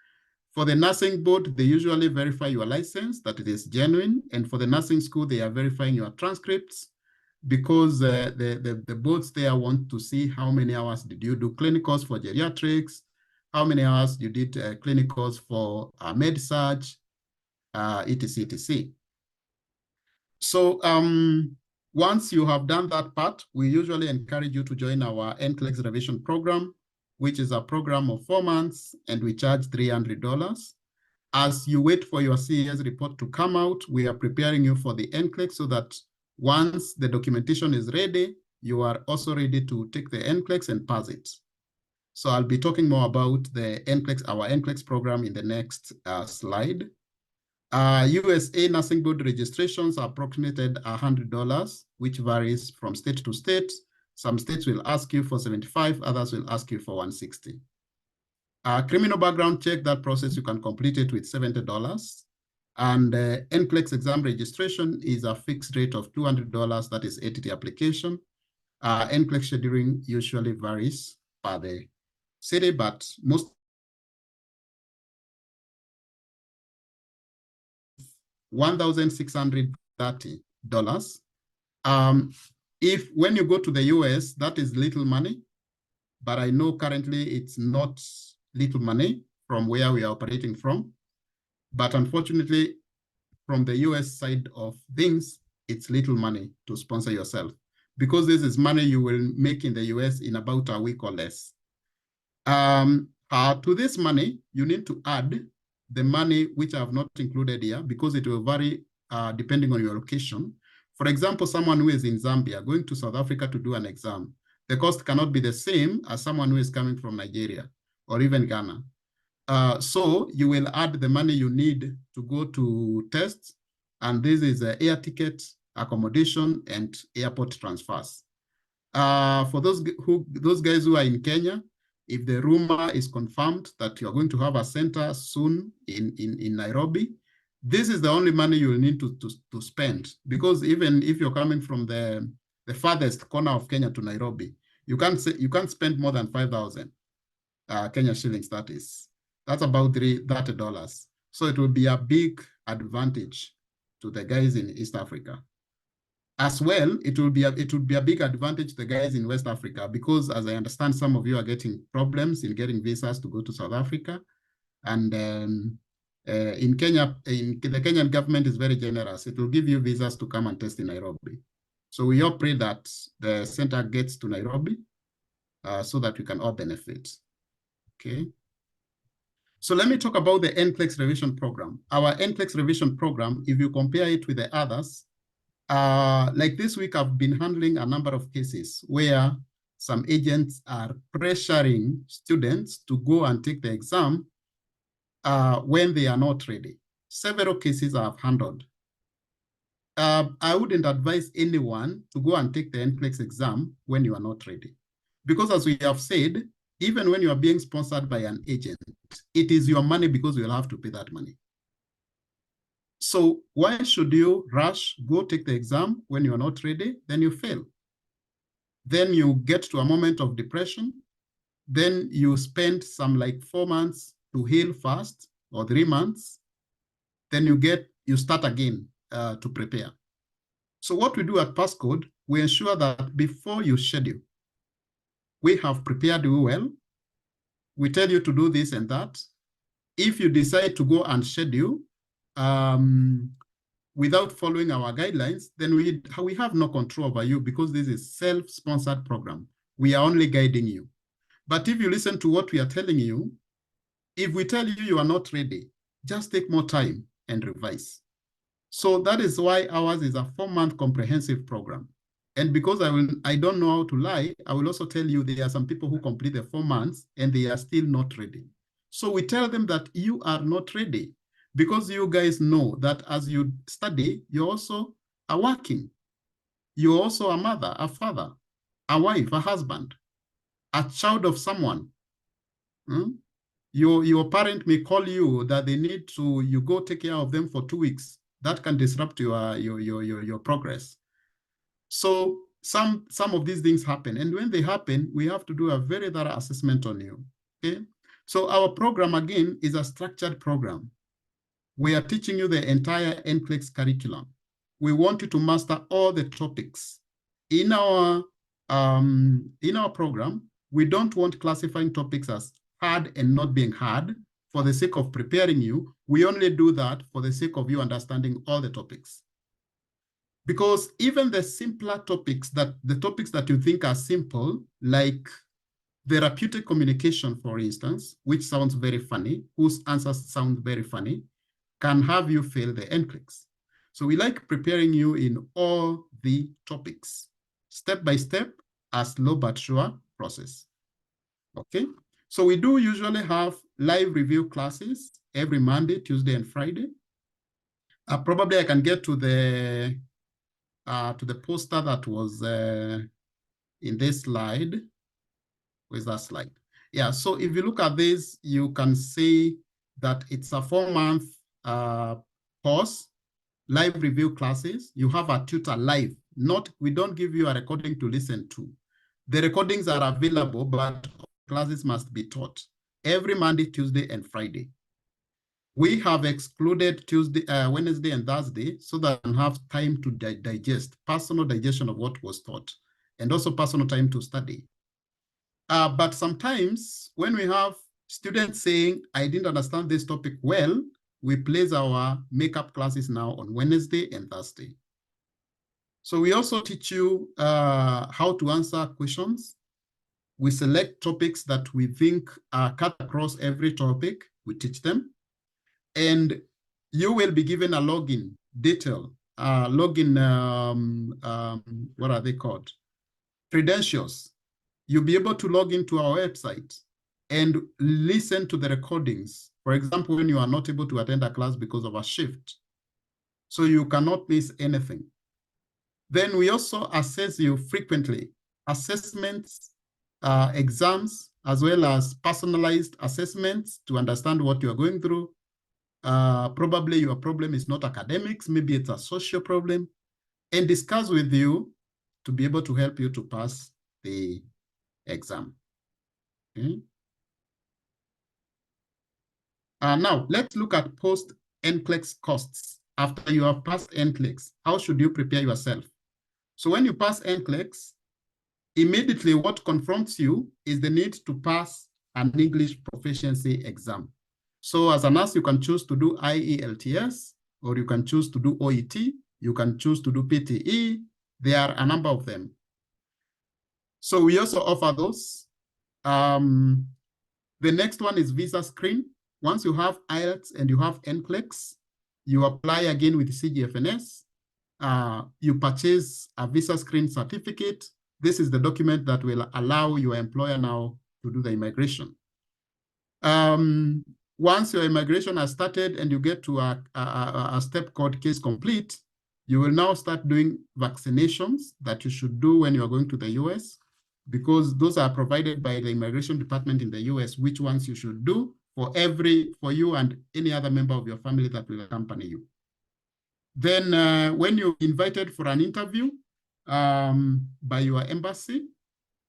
For the nursing board, they usually verify your license, that it is genuine. And for the nursing school, they are verifying your transcripts, because the boards there want to see how many hours did you do clinicals for geriatrics, how many hours you did clinicals for med-surg, etc., etc. So once you have done that part, we usually encourage you to join our NCLEX revision program, which is a program of 4 months, and we charge $300. As you wait for your CES report to come out, we are preparing you for the NCLEX so that once the documentation is ready, you are also ready to take the NCLEX and pass it. So I'll be talking more about the NCLEX, our NCLEX program, in the next slide. USA Nursing Board registrations are approximated $100, which varies from state to state. Some states will ask you for $75, others will ask you for $160. Criminal background check, that process you can complete it with $70. And NCLEX exam registration is a fixed rate of $200, that is ATT application. NCLEX scheduling usually varies per the city, but most $1,630. If when you go to the US, that is little money, but I know currently it's not little money from where we are operating from. But unfortunately, from the US side of things, it's little money to sponsor yourself, because this is money you will make in the US in about a week or less. To this money, you need to add the money which I have not included here, because it will vary depending on your location. For example, someone who is in Zambia going to South Africa to do an exam, the cost cannot be the same as someone who is coming from Nigeria or even Ghana. So you will add the money you need to go to tests, and this is air ticket, accommodation, and airport transfers. For those guys who are in Kenya, if the rumor is confirmed that you are going to have a center soon in Nairobi, this is the only money you will need to spend, because even if you're coming from the farthest corner of Kenya to Nairobi, you can't spend more than 5,000 Kenya shillings. That That's about $30. So it will be a big advantage to the guys in East Africa. As well, it would be a big advantage to the guys in West Africa, because as I understand, some of you are getting problems in getting visas to go to South Africa. And in Kenya, the Kenyan government is very generous. It will give you visas to come and test in Nairobi. So we all pray that the center gets to Nairobi so that we can all benefit. Okay. So let me talk about the NCLEX revision program. Our NCLEX revision program, if you compare it with the others, like this week, I've been handling a number of cases where some agents are pressuring students to go and take the exam when they are not ready. Several cases I've handled. I wouldn't advise anyone to go and take the NCLEX exam when you are not ready. Because as we have said, even when you are being sponsored by an agent, it is your money because you'll have to pay that money. So why should you rush, go take the exam when you're not ready? Then you fail. Then you get to a moment of depression. Then you spend some like 4 months to heal fast, or 3 months. Then you start again to prepare. So what we do at Passcode, we ensure that before you schedule, we have prepared you well. We tell you to do this and that. If you decide to go and schedule without following our guidelines, then we have no control over you, because this is self-sponsored program. We are only guiding you. But if you listen to what we are telling you, if we tell you you are not ready, just take more time and revise. So that is why ours is a 4-month comprehensive program. And because I don't know how to lie, I will also tell you there are some people who complete the 4 months and they are still not ready. So we tell them that you are not ready, because you guys know that as you study, you also are working. You're also a mother, a father, a wife, a husband, a child of someone. Your parent may call you that they need you go take care of them for 2 weeks. That can disrupt your progress. So some of these things happen. And when they happen, we have to do a very thorough assessment on you. Okay. So our program, again, is a structured program. We are teaching you the entire NCLEX curriculum. We want you to master all the topics. In our program, we don't want classifying topics as hard and not being hard for the sake of preparing you. We only do that for the sake of you understanding all the topics. Because even the simpler topics, the topics that you think are simple, like therapeutic communication, for instance, which sounds very funny, whose answers sound very funny, can have you fail the NCLEX. So we like preparing you in all the topics, step by step, a slow but sure process. Okay, so we do usually have live review classes every Monday, Tuesday, and Friday. Probably I can get to the poster that was in this slide. Where's that slide? Yeah, so if you look at this, you can see that it's a 4-month course, live review classes. You have a tutor live. We don't give you a recording to listen to. The recordings are available, but classes must be taught every Monday, Tuesday, and Friday. We have excluded Tuesday, Wednesday, and Thursday so that you can have time to digest, personal digestion of what was taught, and also personal time to study. But sometimes when we have students saying, I didn't understand this topic well, we place our makeup classes now on Wednesday and Thursday. So we also teach you how to answer questions. We select topics that we think are cut across every topic. We teach them. And you will be given a login detail, what are they called? Credentials. You'll be able to log into our website and listen to the recordings. For example, when you are not able to attend a class because of a shift. So you cannot miss anything. Then we also assess you frequently. Assessments, exams, as well as personalized assessments to understand what you are going through. Probably your problem is not academics, maybe it's a social problem, and discuss with you to be able to help you to pass the exam. Okay. Now, let's look at post-NCLEX costs. After you have passed NCLEX, how should you prepare yourself? So when you pass NCLEX, immediately what confronts you is the need to pass an English proficiency exam. So as a nurse, you can choose to do IELTS, or you can choose to do OET, you can choose to do PTE. There are a number of them. So we also offer those. The next one is visa screen. Once you have IELTS and you have NCLEX, you apply again with CGFNS. You purchase a visa screen certificate. This is the document that will allow your employer now to do the immigration. Once your immigration has started and you get to a step called case complete, you will now start doing vaccinations that you should do when you are going to the US, because those are provided by the immigration department in the US, which ones you should do for you and any other member of your family that will accompany you. Then when you're invited for an interview by your embassy,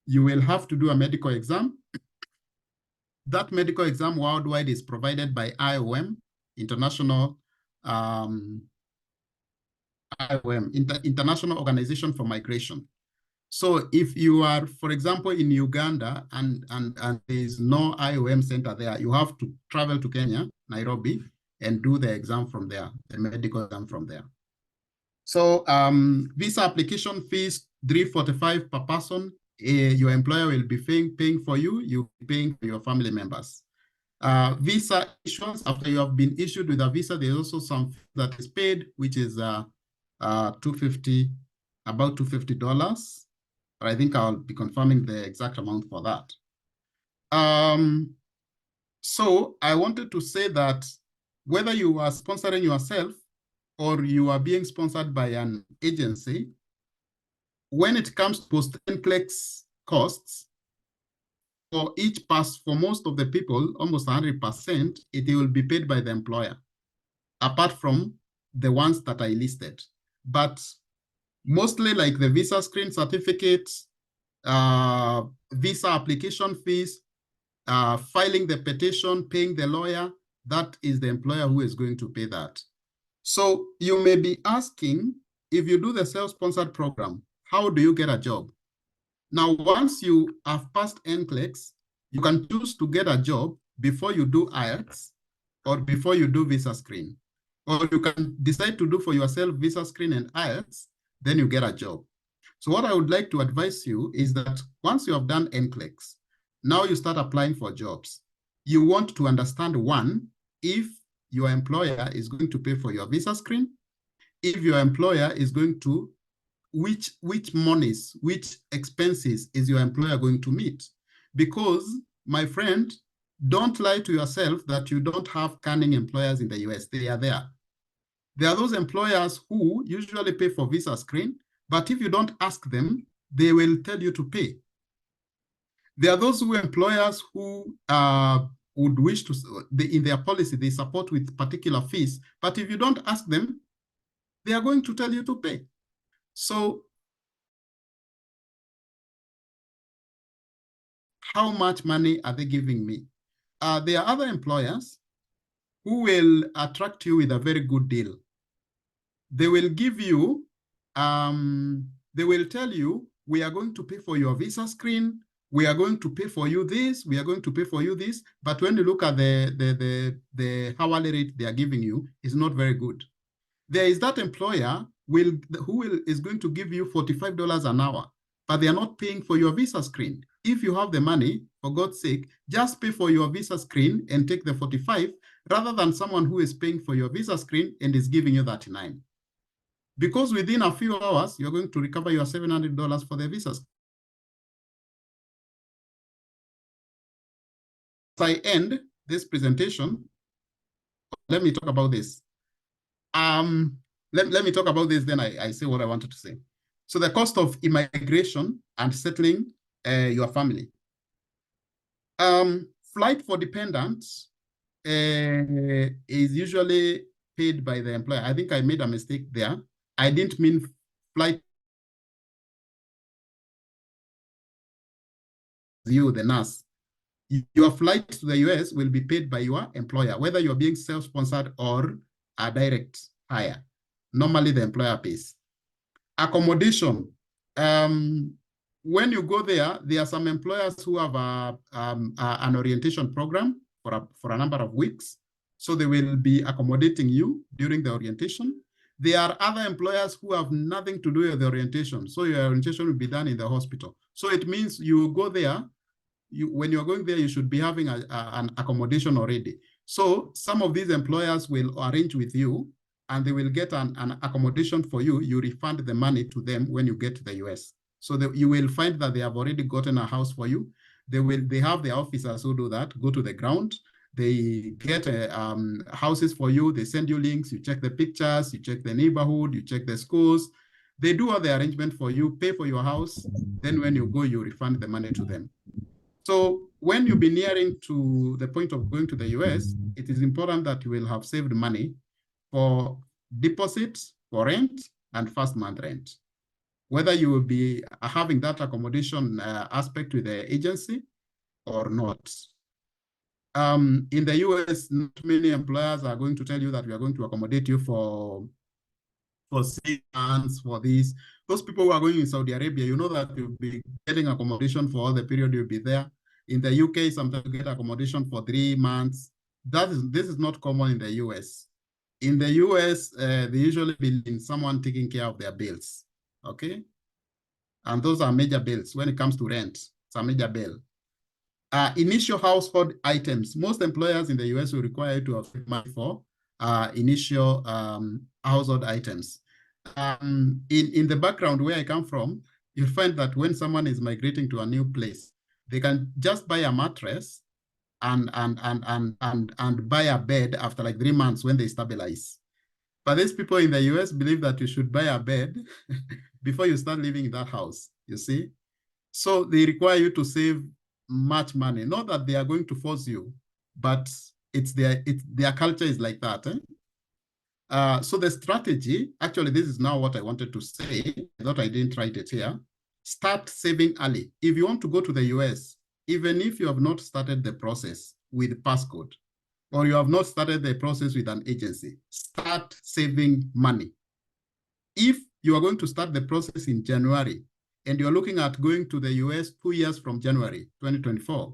you will have to do a medical exam. That medical exam worldwide is provided by IOM, International International Organization for Migration. So if you are, for example, in Uganda and there is no IOM center there, you have to travel to Kenya, Nairobi, and do the exam from there, the medical exam from there. So visa application fees, $345 per person. Your employer will be paying for you, you'll be paying for your family members. Visa issuance, after you have been issued with a visa, there's also some that is paid, which is about $250. But I think I'll be confirming the exact amount for that. So I wanted to say that whether you are sponsoring yourself or you are being sponsored by an agency, when it comes to post-NCLEX costs, for each pass, for most of the people, almost 100%, it will be paid by the employer, apart from the ones that I listed. But mostly like the visa screen certificates, visa application fees, filing the petition, paying the lawyer, that is the employer who is going to pay that. So you may be asking, if you do the self-sponsored program, how do you get a job? Now, once you have passed NCLEX, you can choose to get a job before you do IELTS or before you do visa screen. Or you can decide to do for yourself visa screen and IELTS, then you get a job. So what I would like to advise you is that once you have done NCLEX, now you start applying for jobs. You want to understand, one, if your employer is going to pay for your visa screen, if your employer is going to, which monies, which expenses is your employer going to meet? Because, my friend, don't lie to yourself that you don't have cunning employers in the US. They are there. There are those employers who usually pay for visa screen, but if you don't ask them, they will tell you to pay. There are those employers who would wish to, in their policy, they support with particular fees, but if you don't ask them, they are going to tell you to pay. So how much money are they giving me? There are other employers who will attract you with a very good deal. They will give you, they will tell you, we are going to pay for your visa screen, we are going to pay for you this, we are going to pay for you this, but when you look at the hourly rate they are giving you, it's not very good. There is that employer is going to give you $45 an hour, but they are not paying for your visa screen. If you have the money, for God's sake, just pay for your visa screen and take the 45, rather than someone who is paying for your visa screen and is giving you 39. Because within a few hours, you're going to recover your $700 for the visa screen. As I end this presentation, let me talk about this. Let me talk about this, then I say what I wanted to say. So the cost of immigration and settling your family. Flight for dependents is usually paid by the employer. I think I made a mistake there. I didn't mean flight. You, the nurse. your flight to the US will be paid by your employer, whether you're being self-sponsored or a direct hire. Normally, the employer pays. Accommodation. When you go there, there are some employers who have an orientation program for a number of weeks. So they will be accommodating you during the orientation. There are other employers who have nothing to do with the orientation. So your orientation will be done in the hospital. So it means you go there, when you're going there, you should be having an accommodation already. So some of these employers will arrange with you and they will get an accommodation for you. You refund the money to them when you get to the US. So you will find that they have already gotten a house for you. They have their officers who do that, go to the ground. They get houses for you. They send you links. You check the pictures. You check the neighborhood. You check the schools. They do all the arrangement for you, pay for your house. Then when you go, you refund the money to them. So when you'll be nearing to the point of going to the US, it is important that you will have saved money for deposits, for rent, and first month rent. Whether you will be having that accommodation aspect with the agency or not. In the US, not many employers are going to tell you that we are going to accommodate you for 6 months, for this. Those people who are going in Saudi Arabia, you know that you'll be getting accommodation for all the period you'll be there. In the UK, sometimes you get accommodation for 3 months. This is not common in the US. In the US, they usually believe in someone taking care of their bills, okay? And those are major bills. When it comes to rent, it's a major bill. Initial household items. Most employers in the US will require you to have money for initial household items. In the background where I come from, you find that when someone is migrating to a new place, they can just buy a mattress and buy a bed after like 3 months when they stabilize. But these people in the US believe that you should buy a bed before you start living in that house, you see? So they require you to save much money. Not that they are going to force you, but their culture is like that. So the strategy, actually, this is now what I wanted to say. I thought I didn't write it here. Start saving early. If you want to go to the US, even if you have not started the process with passcode, or you have not started the process with an agency, start saving money. If you are going to start the process in January, and you're looking at going to the US 2 years from January 2024,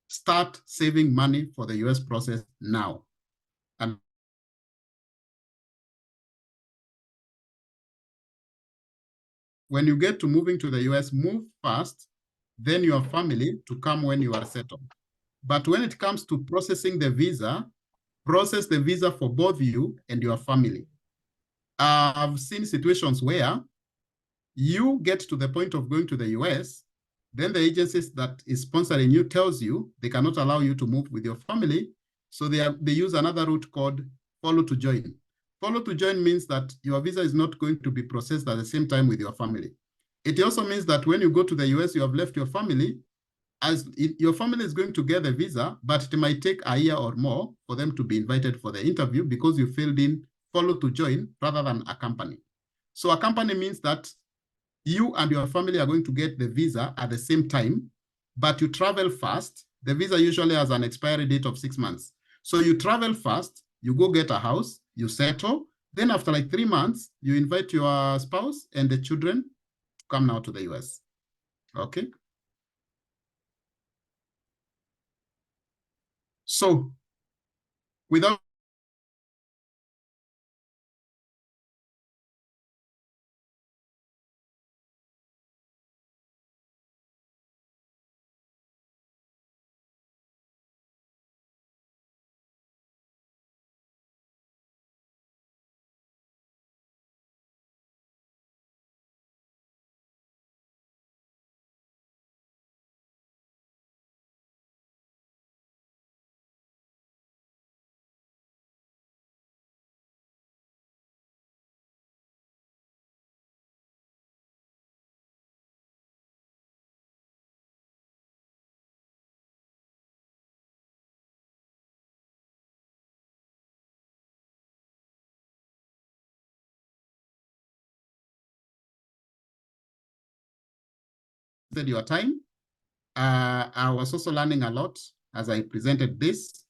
start saving money for the US process now. And when you get to moving to the US, move fast, then your family to come when you are settled. But when it comes to processing the visa, process the visa for both you and your family. I've seen situations where you get to the point of going to the US, then the agencies that is sponsoring you tells you they cannot allow you to move with your family. So they use another route called follow to join. Follow to join means that your visa is not going to be processed at the same time with your family. It also means that when you go to the US, you have left your family, your family is going to get the visa, but it might take a year or more for them to be invited for the interview because you filled in follow to join rather than a company. So a company means that you and your family are going to get the visa at the same time, but you travel fast. The visa usually has an expiry date of 6 months. So you travel fast, you go get a house, you settle, then after like 3 months, you invite your spouse and the children to come now to the US, okay? So without your time, I was also learning a lot as I presented this,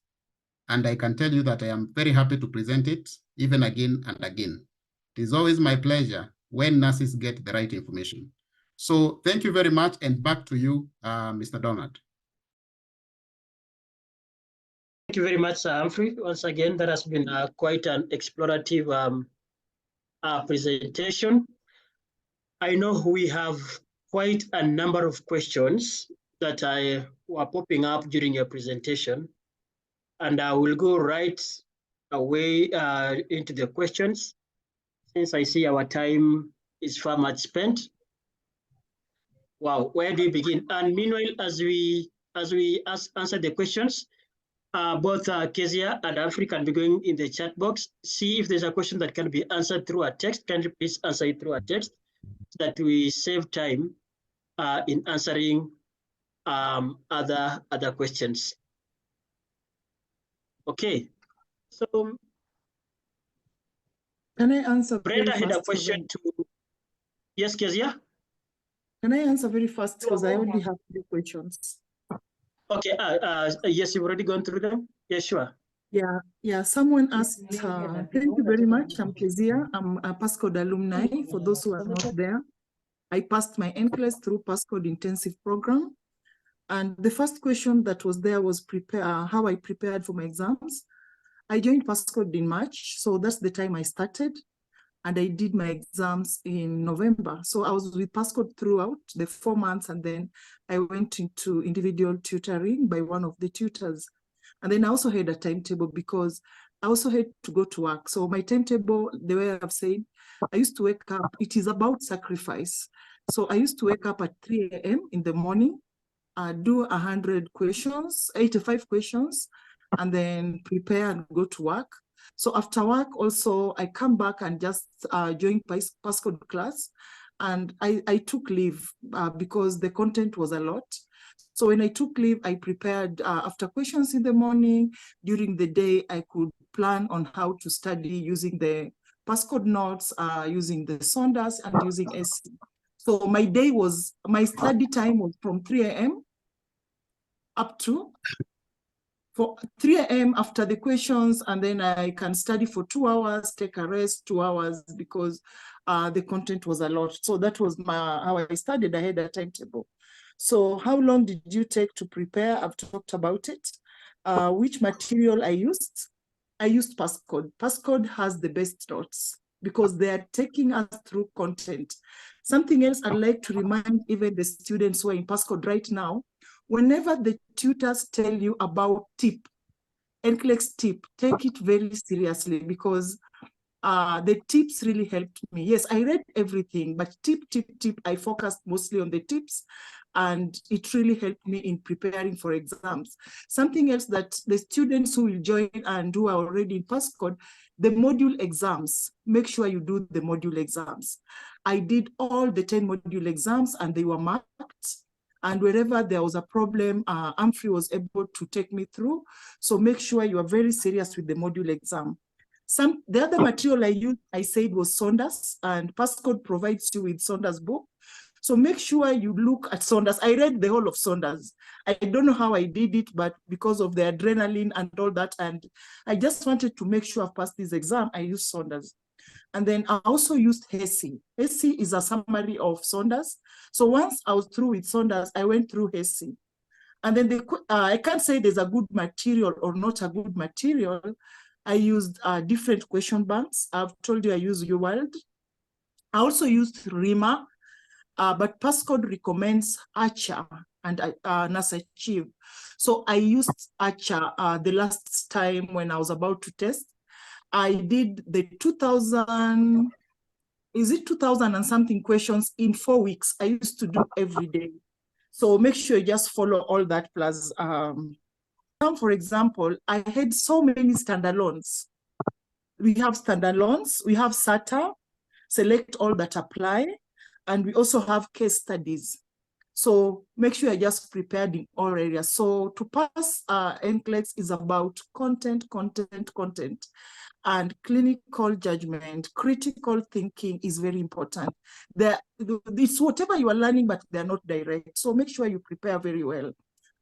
and I can tell you that I am very happy to present it even again and again. It is always my pleasure when nurses get the right information. So thank you very much, and back to you, Mr. Donald. Thank you very much, Humphrey. Once again, that has been quite an explorative presentation. I know we have quite a number of questions that were popping up during your presentation, and I will go right away into the questions, since I see our time is far much spent. Wow, where do we begin? And meanwhile, as we answer the questions, both Kezia and Humphrey can be going in the chat box. See if there's a question that can be answered through a text. Can you please answer it through a text, so that we save time in answering other questions. Okay, so Can I answer Brenda very had a fast? question to, yes, Kezia? Can I answer very fast, because I only have 3 questions. Okay, yes, you've already gone through them? Yeah, sure. Yeah. Someone asked, thank you very much. I'm Kezia. I'm a Passcode alumni. For those who are not there, I passed my NCLEX through Passcode intensive program. And the first question that was there was how I prepared for my exams. I joined Passcode in March, so that's the time I started. And I did my exams in November. So I was with Passcode throughout the 4 months, and then I went into individual tutoring by one of the tutors. And then I also had a timetable, because I also had to go to work. So my timetable, the way I've said, I used to wake up, it is about sacrifice. So I used to wake up at 3 a.m. in the morning, do 100 questions, 85 questions, and then prepare and go to work. So after work, also, I come back and just join Passcode class. And I took leave because the content was a lot. So when I took leave, I prepared after questions in the morning. During the day, I could plan on how to study using the Passcode notes, using the Saunders, and using SC. So my study time was from 3 a.m. up to 3 a.m. after the questions, and then I can study for 2 hours, take a rest 2 hours, because the content was a lot. So that was how I studied. I had a timetable. So how long did you take to prepare? I've talked about it. Which material I used? I used Passcode. Passcode has the best notes, because they are taking us through content. Something else I'd like to remind even the students who are in Passcode right now, whenever the tutors tell you about tip, NCLEX tip, take it very seriously, because the tips really helped me. Yes, I read everything, but tip, I focused mostly on the tips, and it really helped me in preparing for exams. Something else that the students who will join and who are already in Passcode, the module exams, make sure you do the module exams. I did all the 10 module exams, and they were marked. And wherever there was a problem, Humphrey was able to take me through. So make sure you are very serious with the module exam. The other material I used, I said, was Saunders, and Passcode provides you with Saunders book. So make sure you look at Saunders. I read the whole of Saunders. I don't know how I did it, but because of the adrenaline and all that, and I just wanted to make sure I passed this exam, I used Saunders. And then I also used HESI. HESI is a summary of Saunders. So once I was through with Saunders, I went through HESI. And then I can't say there's a good material or not a good material. I used different question banks. I've told you I use UWorld. I also used RIMA, but Passcode recommends Archer and NASA Achieve. So I used Archer the last time when I was about to test. I did the 2000 and something questions in 4 weeks. I used to do every day. So make sure you just follow all that. Plus, for example, I had so many standalones. We have standalones, we have SATA, select all that apply, and we also have case studies. So make sure you're just prepared in all areas. So to pass NCLEX is about content, and clinical judgment. Critical thinking is very important. It's whatever you are learning, but they're not direct. So make sure you prepare very well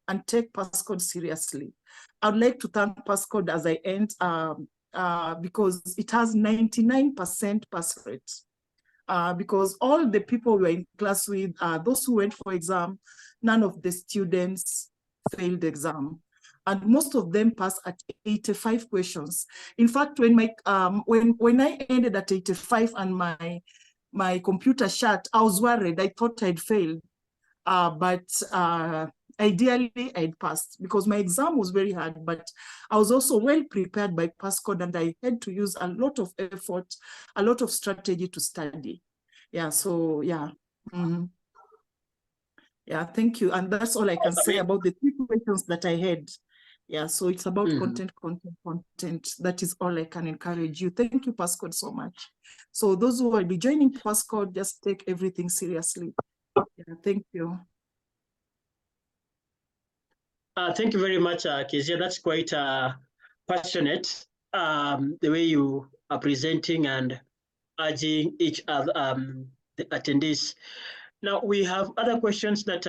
and take passcode seriously. I would like to thank passcode as I end because it has 99% pass rate. Because all the people we were in class with, those who went for exam, none of the students failed exam. And most of them passed at 85 questions. In fact, when I ended at 85 and my computer shut, I was worried. I thought I'd failed. But ideally I'd passed because my exam was very hard, but I was also well prepared by passcode, and I had to use a lot of effort, a lot of strategy to study. Yeah, so yeah. Yeah, thank you. And that's all I can say about the 3 questions that I had. Yeah, so it's about content. That is all I can encourage you. Thank you, passcode, so much. So those who will be joining passcode, just take everything seriously. Yeah, thank you. Thank you very much, Kezia. That's quite passionate, the way you are presenting and urging each other, the attendees. Now, we have other questions that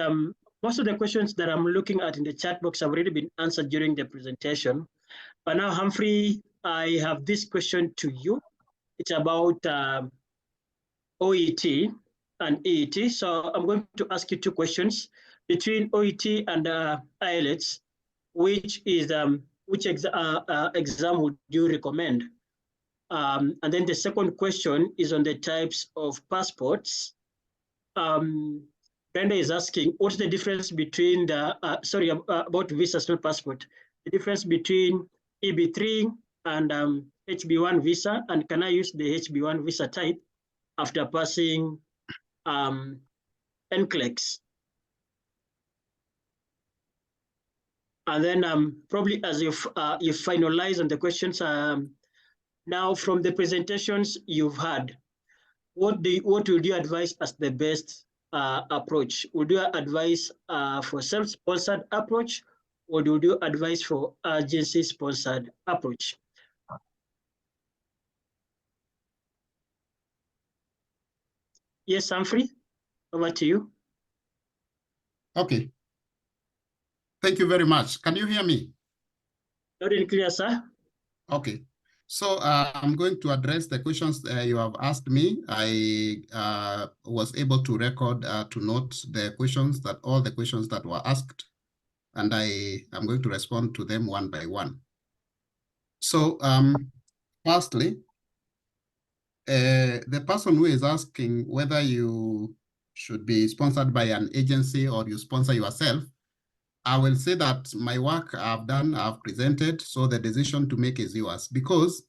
most of the questions that I'm looking at in the chat box have already been answered during the presentation. But now, Humphrey, I have this question to you. It's about OET and EET. So I'm going to ask you 2 questions. Between OET and IELTS, which exam would you recommend? And then the second question is on the types of passports. Brenda is asking, what's the difference between the, about visas, not passport, the difference between EB3 and HB1 visa, and can I use the HB1 visa type after passing NCLEX? And then probably as you finalize on the questions, now from the presentations you've had, what would you advise as the best approach? Would you advise for self-sponsored approach, or would you advise for agency-sponsored approach? Yes, Humphrey, over to you. Okay. Thank you very much. Can you hear me? Loud and clear, sir. Okay. So I'm going to address the questions you have asked me. I was able to record, to note the questions, all the questions that were asked, and I am going to respond to them one by one. So firstly, the person who is asking whether you should be sponsored by an agency or you sponsor yourself, I will say that my work I've done, I've presented, so the decision to make is yours. Because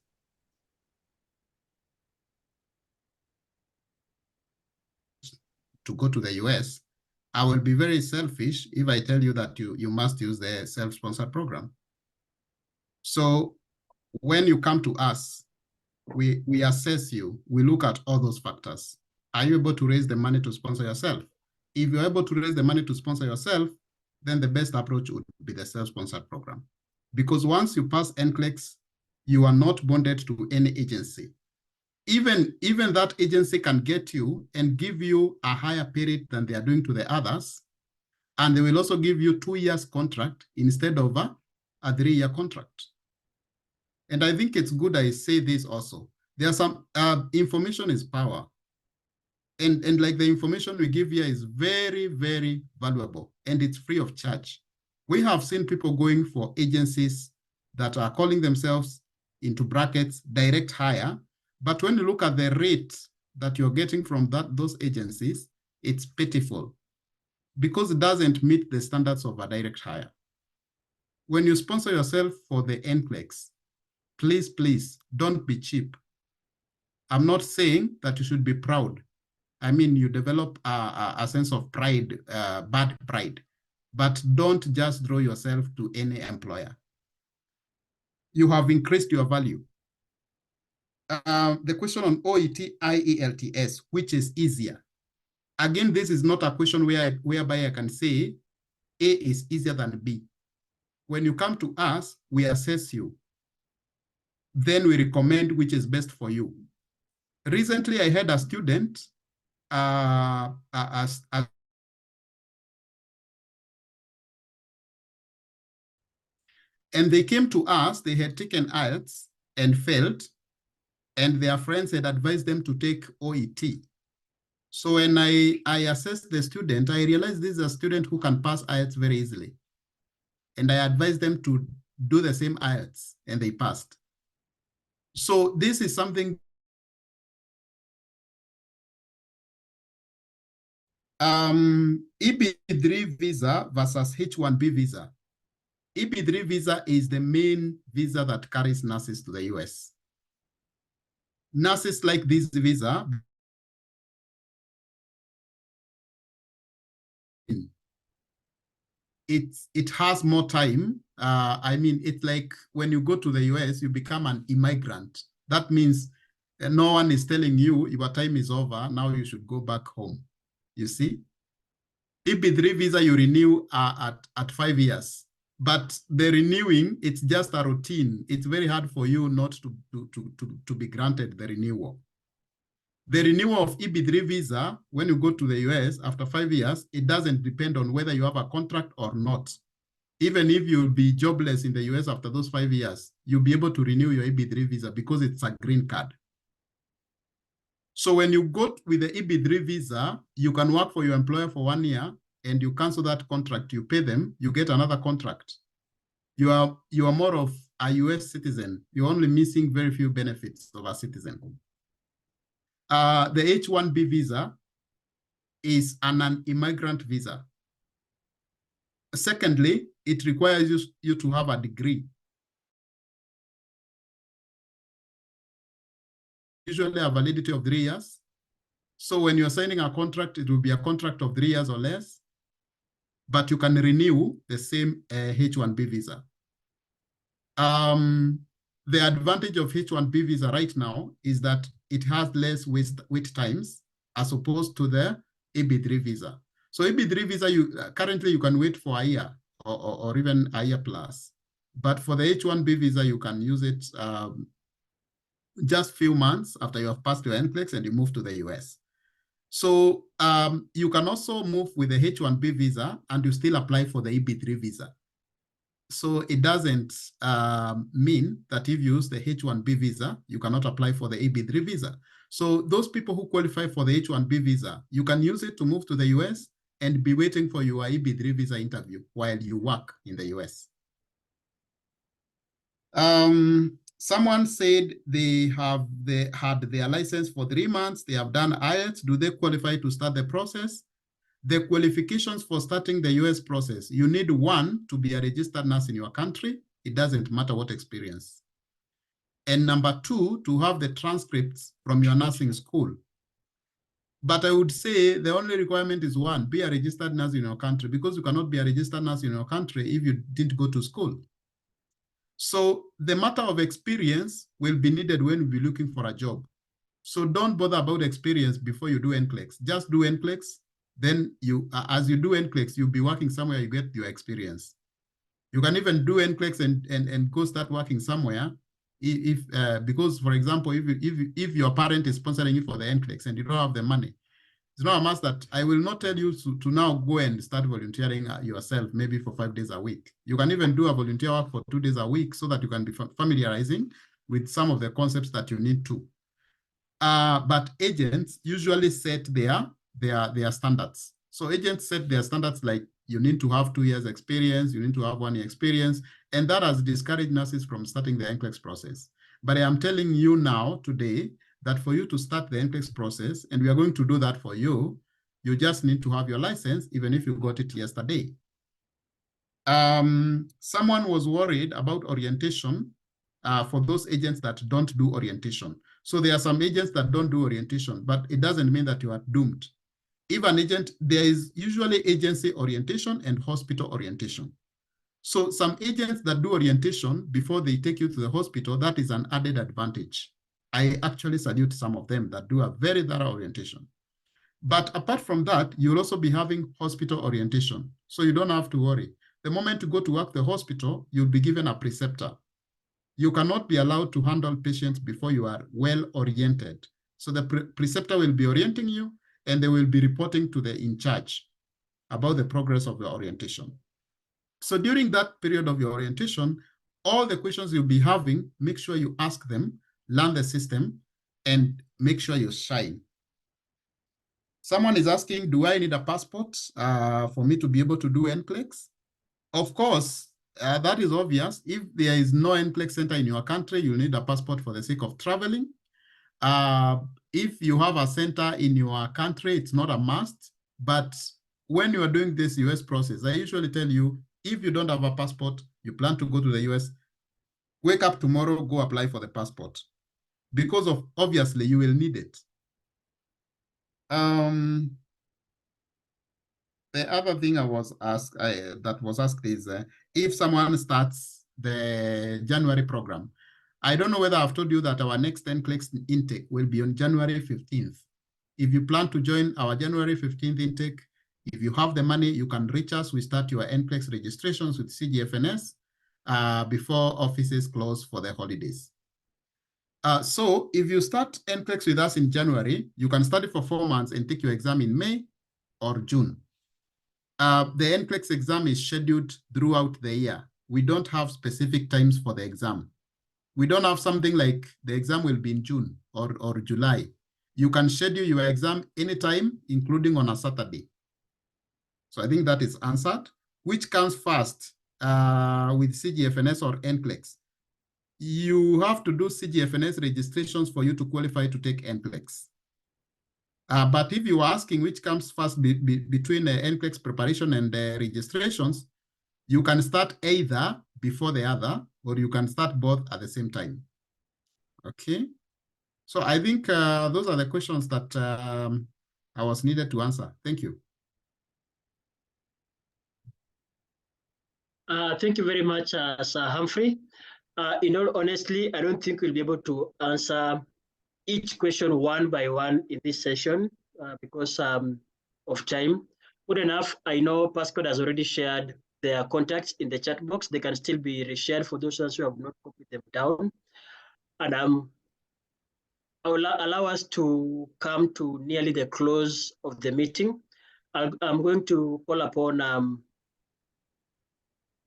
to go to the US, I will be very selfish if I tell you that you must use the self-sponsored program. So when you come to us, we assess you, we look at all those factors. Are you able to raise the money to sponsor yourself? If you're able to raise the money to sponsor yourself, then the best approach would be the self-sponsored program. Because once you pass NCLEX, you are not bonded to any agency. Even that agency can get you and give you a higher pay rate than they are doing to the others. And they will also give you 2 years contract instead of a 3-year contract. And I think it's good I say this also. There are some, information is power. And like the information we give here is very, very valuable, and it's free of charge. We have seen people going for agencies that are calling themselves, into brackets, direct hire. But when you look at the rate that you're getting from those agencies, it's pitiful because it doesn't meet the standards of a direct hire. When you sponsor yourself for the NCLEX, please don't be cheap. I'm not saying that you should be proud. I mean, you develop a sense of pride, bad pride, but don't just draw yourself to any employer. You have increased your value. The question on OET, IELTS, which is easier? Again, this is not a question whereby I can say A is easier than B. When you come to us, we assess you. Then we recommend which is best for you. Recently, I had a student, and they came to us, they had taken IELTS and failed, and their friends had advised them to take OET. So when I assessed the student, I realized this is a student who can pass IELTS very easily. And I advised them to do the same IELTS, and they passed. So this is something. EB3 visa versus H1B visa. EB3 visa is the main visa that carries nurses to the US. Nurses like this visa. It has more time. I mean, it's like when you go to the US, you become an immigrant. That means no one is telling you your time is over, now you should go back home. You see? EB3 visa you renew at 5 years. But the renewing, it's just a routine. It's very hard for you not to be granted the renewal. The renewal of EB3 visa, when you go to the US after 5 years, it doesn't depend on whether you have a contract or not. Even if you'll be jobless in the US after those 5 years, you'll be able to renew your EB3 visa because it's a green card. So when you go with the EB3 visa, you can work for your employer for 1 year and you cancel that contract, you pay them, you get another contract. You are more of a US citizen. You're only missing very few benefits of a citizen. The H1B visa is an immigrant visa. Secondly, it requires you to have a degree. Usually a validity of 3 years. So when you're signing a contract, it will be a contract of 3 years or less, but you can renew the same H1B visa. The advantage of H1B visa right now is that it has less wait times as opposed to the EB3 visa. So EB3 visa, currently you can wait for a year or even a year plus. But for the H1B visa, you can use it just few months after you have passed your NCLEX and you move to the US. So you can also move with the H1B visa and you still apply for the EB3 visa. So it doesn't mean that if you use the H1B visa, you cannot apply for the EB3 visa. So those people who qualify for the H1B visa, you can use it to move to the US and be waiting for your EB3 visa interview while you work in the US. Someone said they had their license for 3 months, they have done IELTS. Do they qualify to start the process? The qualifications for starting the US process, you need 1, to be a registered nurse in your country. It doesn't matter what experience. And number 2, to have the transcripts from your nursing school. But I would say the only requirement is 1, be a registered nurse in your country, because you cannot be a registered nurse in your country if you didn't go to school. So the matter of experience will be needed when we be looking for a job. So don't bother about experience before you do NCLEX. Just do NCLEX. Then as you do NCLEX, you'll be working somewhere, you get your experience. You can even do NCLEX and go start working somewhere. Because, for example, if your parent is sponsoring you for the NCLEX and you don't have the money, it's not a must that I will not tell you to now go and start volunteering yourself, maybe for 5 days a week. You can even do a volunteer work for 2 days a week so that you can be familiarizing with some of the concepts that you need to. But agents usually set their standards. So agents set their standards like you need to have 2 years experience, you need to have 1 year experience, and that has discouraged nurses from starting the NCLEX process. But I am telling you now today that for you to start the NCLEX process, and we are going to do that for you, you just need to have your license, even if you got it yesterday. Someone was worried about orientation for those agents that don't do orientation. So there are some agents that don't do orientation, but it doesn't mean that you are doomed. If an agent, there is usually agency orientation and hospital orientation. So some agents that do orientation before they take you to the hospital, that is an added advantage. I actually salute some of them that do a very thorough orientation. But apart from that, you'll also be having hospital orientation. So you don't have to worry. The moment you go to work the hospital, you'll be given a preceptor. You cannot be allowed to handle patients before you are well oriented. So the preceptor will be orienting you, and they will be reporting to the in charge about the progress of your orientation. So during that period of your orientation, all the questions you'll be having, make sure you ask them, learn the system, and make sure you shine. Someone is asking, do I need a passport for me to be able to do NCLEX? Of course, that is obvious. If there is no NCLEX center in your country, you'll need a passport for the sake of traveling. If you have a center in your country, it's not a must. But when you are doing this US process, I usually tell you, if you don't have a passport, you plan to go to the US, wake up tomorrow, go apply for the passport. Because of, obviously, you will need it. The other thing that was asked is if someone starts the January program. I don't know whether I've told you that our next NCLEX intake will be on January 15th. If you plan to join our January 15th intake, if you have the money, you can reach us. We start your NCLEX registrations with CGFNS before offices close for the holidays. So if you start NCLEX with us in January, you can study for 4 months and take your exam in May or June. The NCLEX exam is scheduled throughout the year. We don't have specific times for the exam. We don't have something like the exam will be in June or July. You can schedule your exam anytime, including on a Saturday. So I think that is answered. Which comes first with CGFNS or NCLEX? You have to do CGFNS registrations for you to qualify to take NCLEX. But if you are asking which comes first between the NCLEX preparation and the registrations, you can start either before the other, or you can start both at the same time. Okay. So I think those are the questions that I was needed to answer. Thank you. Thank you very much, Sir Humphrey. In all honesty, I don't think we'll be able to answer each question one by one in this session because of time. Good enough, I know Pascal has already shared their contacts in the chat box. They can still be reshared for those who have not copied them down. And I will allow us to come to nearly the close of the meeting. I'm going to call upon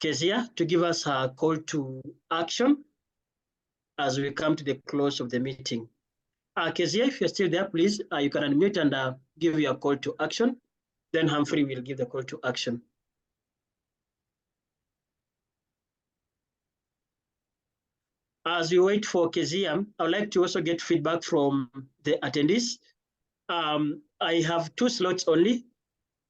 Kezia to give us her call to action as we come to the close of the meeting. Kezia, if you're still there, please, you can unmute and give your call to action. Then Humphrey will give the call to action. As we wait for Kezia, I would like to also get feedback from the attendees. I have 2 slots only.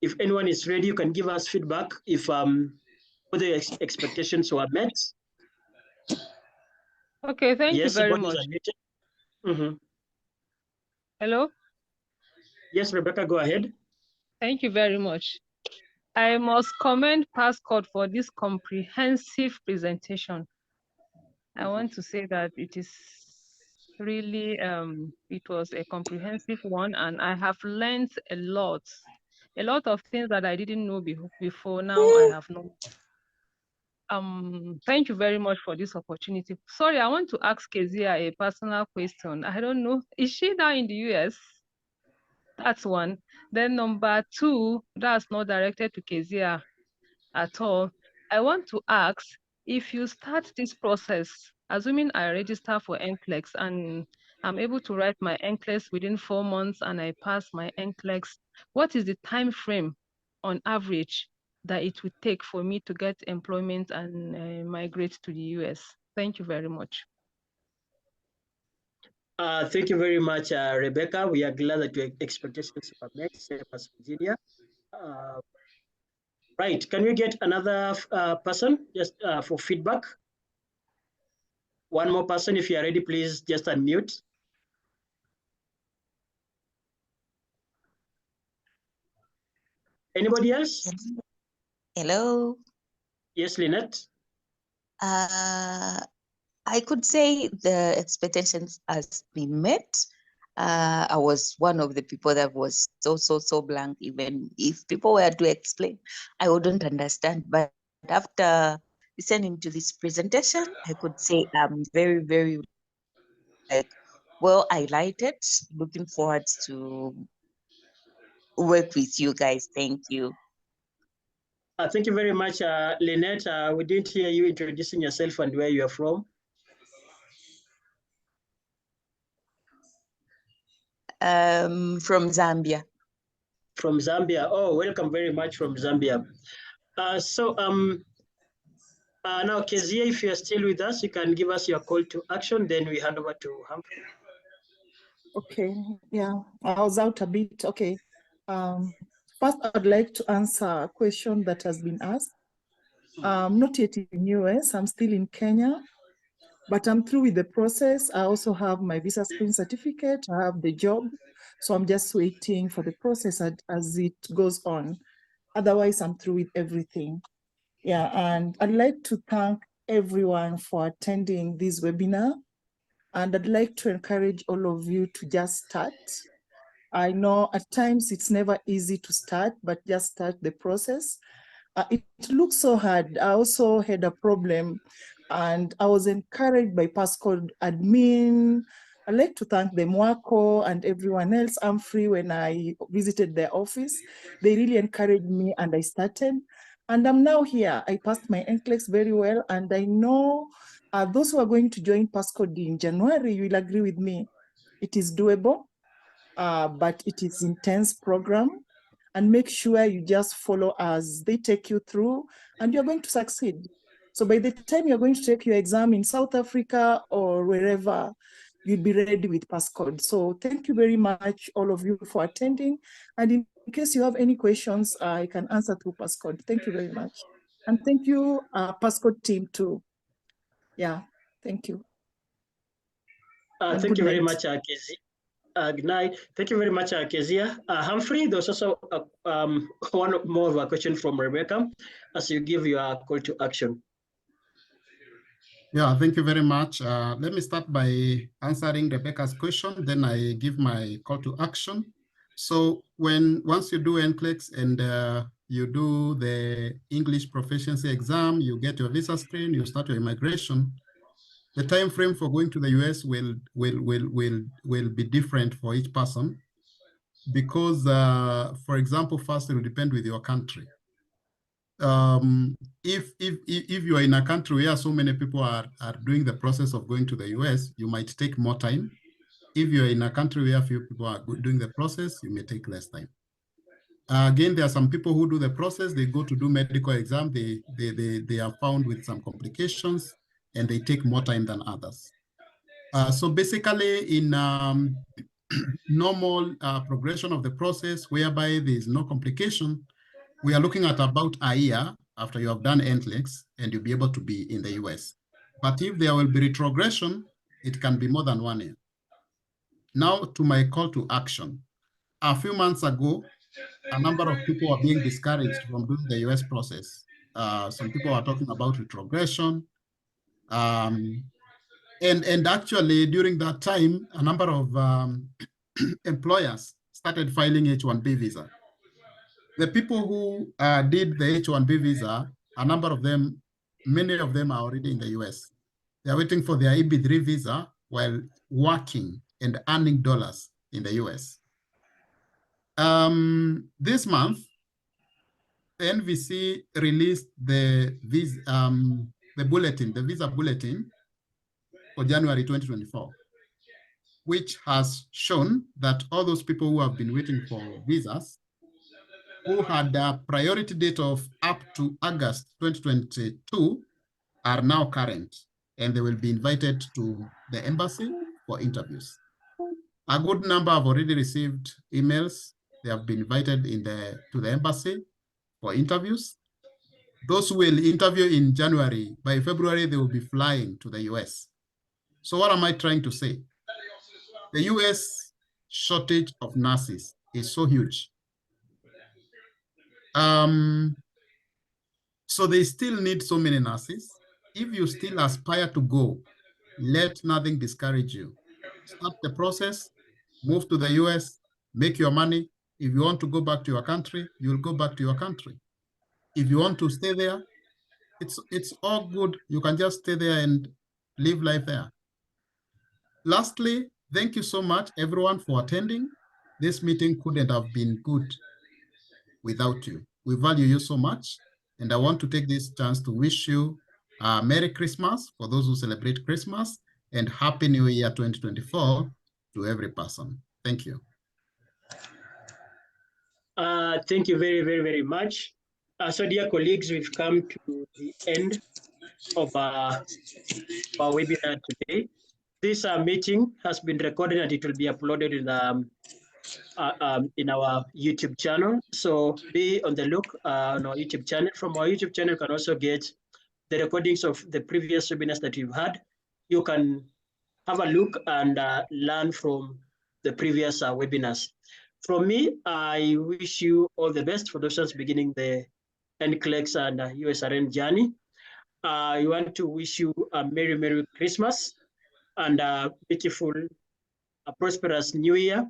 If anyone is ready, you can give us feedback if whether expectations were met. Okay, thank you very much. Hello? Yes, Rebecca, go ahead. Thank you very much. I must commend Pascal for this comprehensive presentation. I want to say that it is really, it was a comprehensive one, and I have learned a lot of things that I didn't know before. Now I have known. Thank you very much for this opportunity. Sorry, I want to ask Kezia a personal question. I don't know, is she now in the US? That's one. Then number 2, that's not directed to Kezia at all. I want to ask, if you start this process, assuming I register for NCLEX and I'm able to write my NCLEX within 4 months and I pass my NCLEX, what is the time frame on average that it would take for me to get employment and migrate to the US? Thank you very much. Thank you very much, Rebecca. We are glad that your expectations were met, same as Virginia. Right, can we get another person just for feedback? One more person, if you are ready, please just unmute. Anybody else? Hello. Yes, Lynette. I could say the expectations has been met. I was one of the people that was so blank. Even if people were to explain, I wouldn't understand. But after listening to this presentation, I could say I'm very like well highlighted. Looking forward to work with you guys. Thank you. Thank you very much, Lynette. We didn't hear you introducing yourself and where you are from. From Zambia. From Zambia. Oh, welcome very much from Zambia. Now, Kezia, if you are still with us, you can give us your call to action, then we hand over to Humphrey. Okay, yeah, I was out a bit. Okay. First, I'd like to answer a question that has been asked. I'm not yet in US, I'm still in Kenya, but I'm through with the process. I also have my visa screen certificate, I have the job, so I'm just waiting for the process as it goes on. Otherwise, I'm through with everything. Yeah, and I'd like to thank everyone for attending this webinar. And I'd like to encourage all of you to just start. I know at times it's never easy to start, but just start the process. It looks so hard. I also had a problem and I was encouraged by Passcode admin. I'd like to thank them, Wako and everyone else. I'm free when I visited their office. They really encouraged me and I started. And I'm now here. I passed my NCLEX very well. And I know those who are going to join Passcode in January, you will agree with me. It is doable, but it is intense program. And make sure you just follow as they take you through and you're going to succeed. So by the time you're going to take your exam in South Africa or wherever, you'll be ready with Passcode. So thank you very much, all of you, for attending. And in case you have any questions, I can answer through Passcode. Thank you very much. And thank you, Passcode team too. Yeah, thank you. Thank you very much, Kezia. Good night. Thank you very much, Kezia. Humphrey, there's also one more of a question from Rebecca as you give your call to action. Yeah, thank you very much. Let me start by answering Rebecca's question, then I give my call to action. So once you do NCLEX and you do the English proficiency exam, you get your visa screen, you start your immigration, the time frame for going to the US will be different for each person because, for example, first it will depend with your country. If you are in a country where so many people are doing the process of going to the US, you might take more time. If you're in a country where few people are doing the process, you may take less time. Again, there are some people who do the process, they go to do medical exam, they are found with some complications and they take more time than others. So basically in normal progression of the process whereby there is no complication, we are looking at about a year after you have done NCLEX and you'll be able to be in the US. But if there will be retrogression, it can be more than 1 year. Now to my call to action. A few months ago, a number of people are being discouraged from doing the US process. Some people are talking about retrogression. And actually during that time, a number of employers started filing H-1B visa. The people who did the H-1B visa, a number of them, many of them are already in the US. They're waiting for their EB3 visa while working and earning dollars in the US. This month, the NVC released the visa bulletin for January 2024, which has shown that all those people who have been waiting for visas, who had a priority date of up to August 2022, are now current, and they will be invited to the embassy for interviews. A good number have already received emails. They have been invited to the embassy for interviews. Those who will interview in January, by February, they will be flying to the US. So what am I trying to say? The US shortage of nurses is so huge. So they still need so many nurses. If you still aspire to go, let nothing discourage you. Start the process. move to the US, make your money. If you want to go back to your country, you'll go back to your country. If you want to stay there, it's all good. You can just stay there and live life there. Lastly, thank you so much, everyone, for attending. This meeting couldn't have been good without you. We value you so much. And I want to take this chance to wish you a Merry Christmas for those who celebrate Christmas, and Happy New Year 2024 to every person. Thank you. Thank you very, very, very much. So dear colleagues, we've come to the end of our webinar today. This meeting has been recorded and it will be uploaded in our YouTube channel. So be on the look on our YouTube channel. From our YouTube channel, you can also get the recordings of the previous webinars that you've had. You can have a look and learn from the previous webinars. From me, I wish you all the best for those beginning the NCLEX and USRN journey. I want to wish you a Merry, Merry Christmas and a beautiful, a prosperous New Year.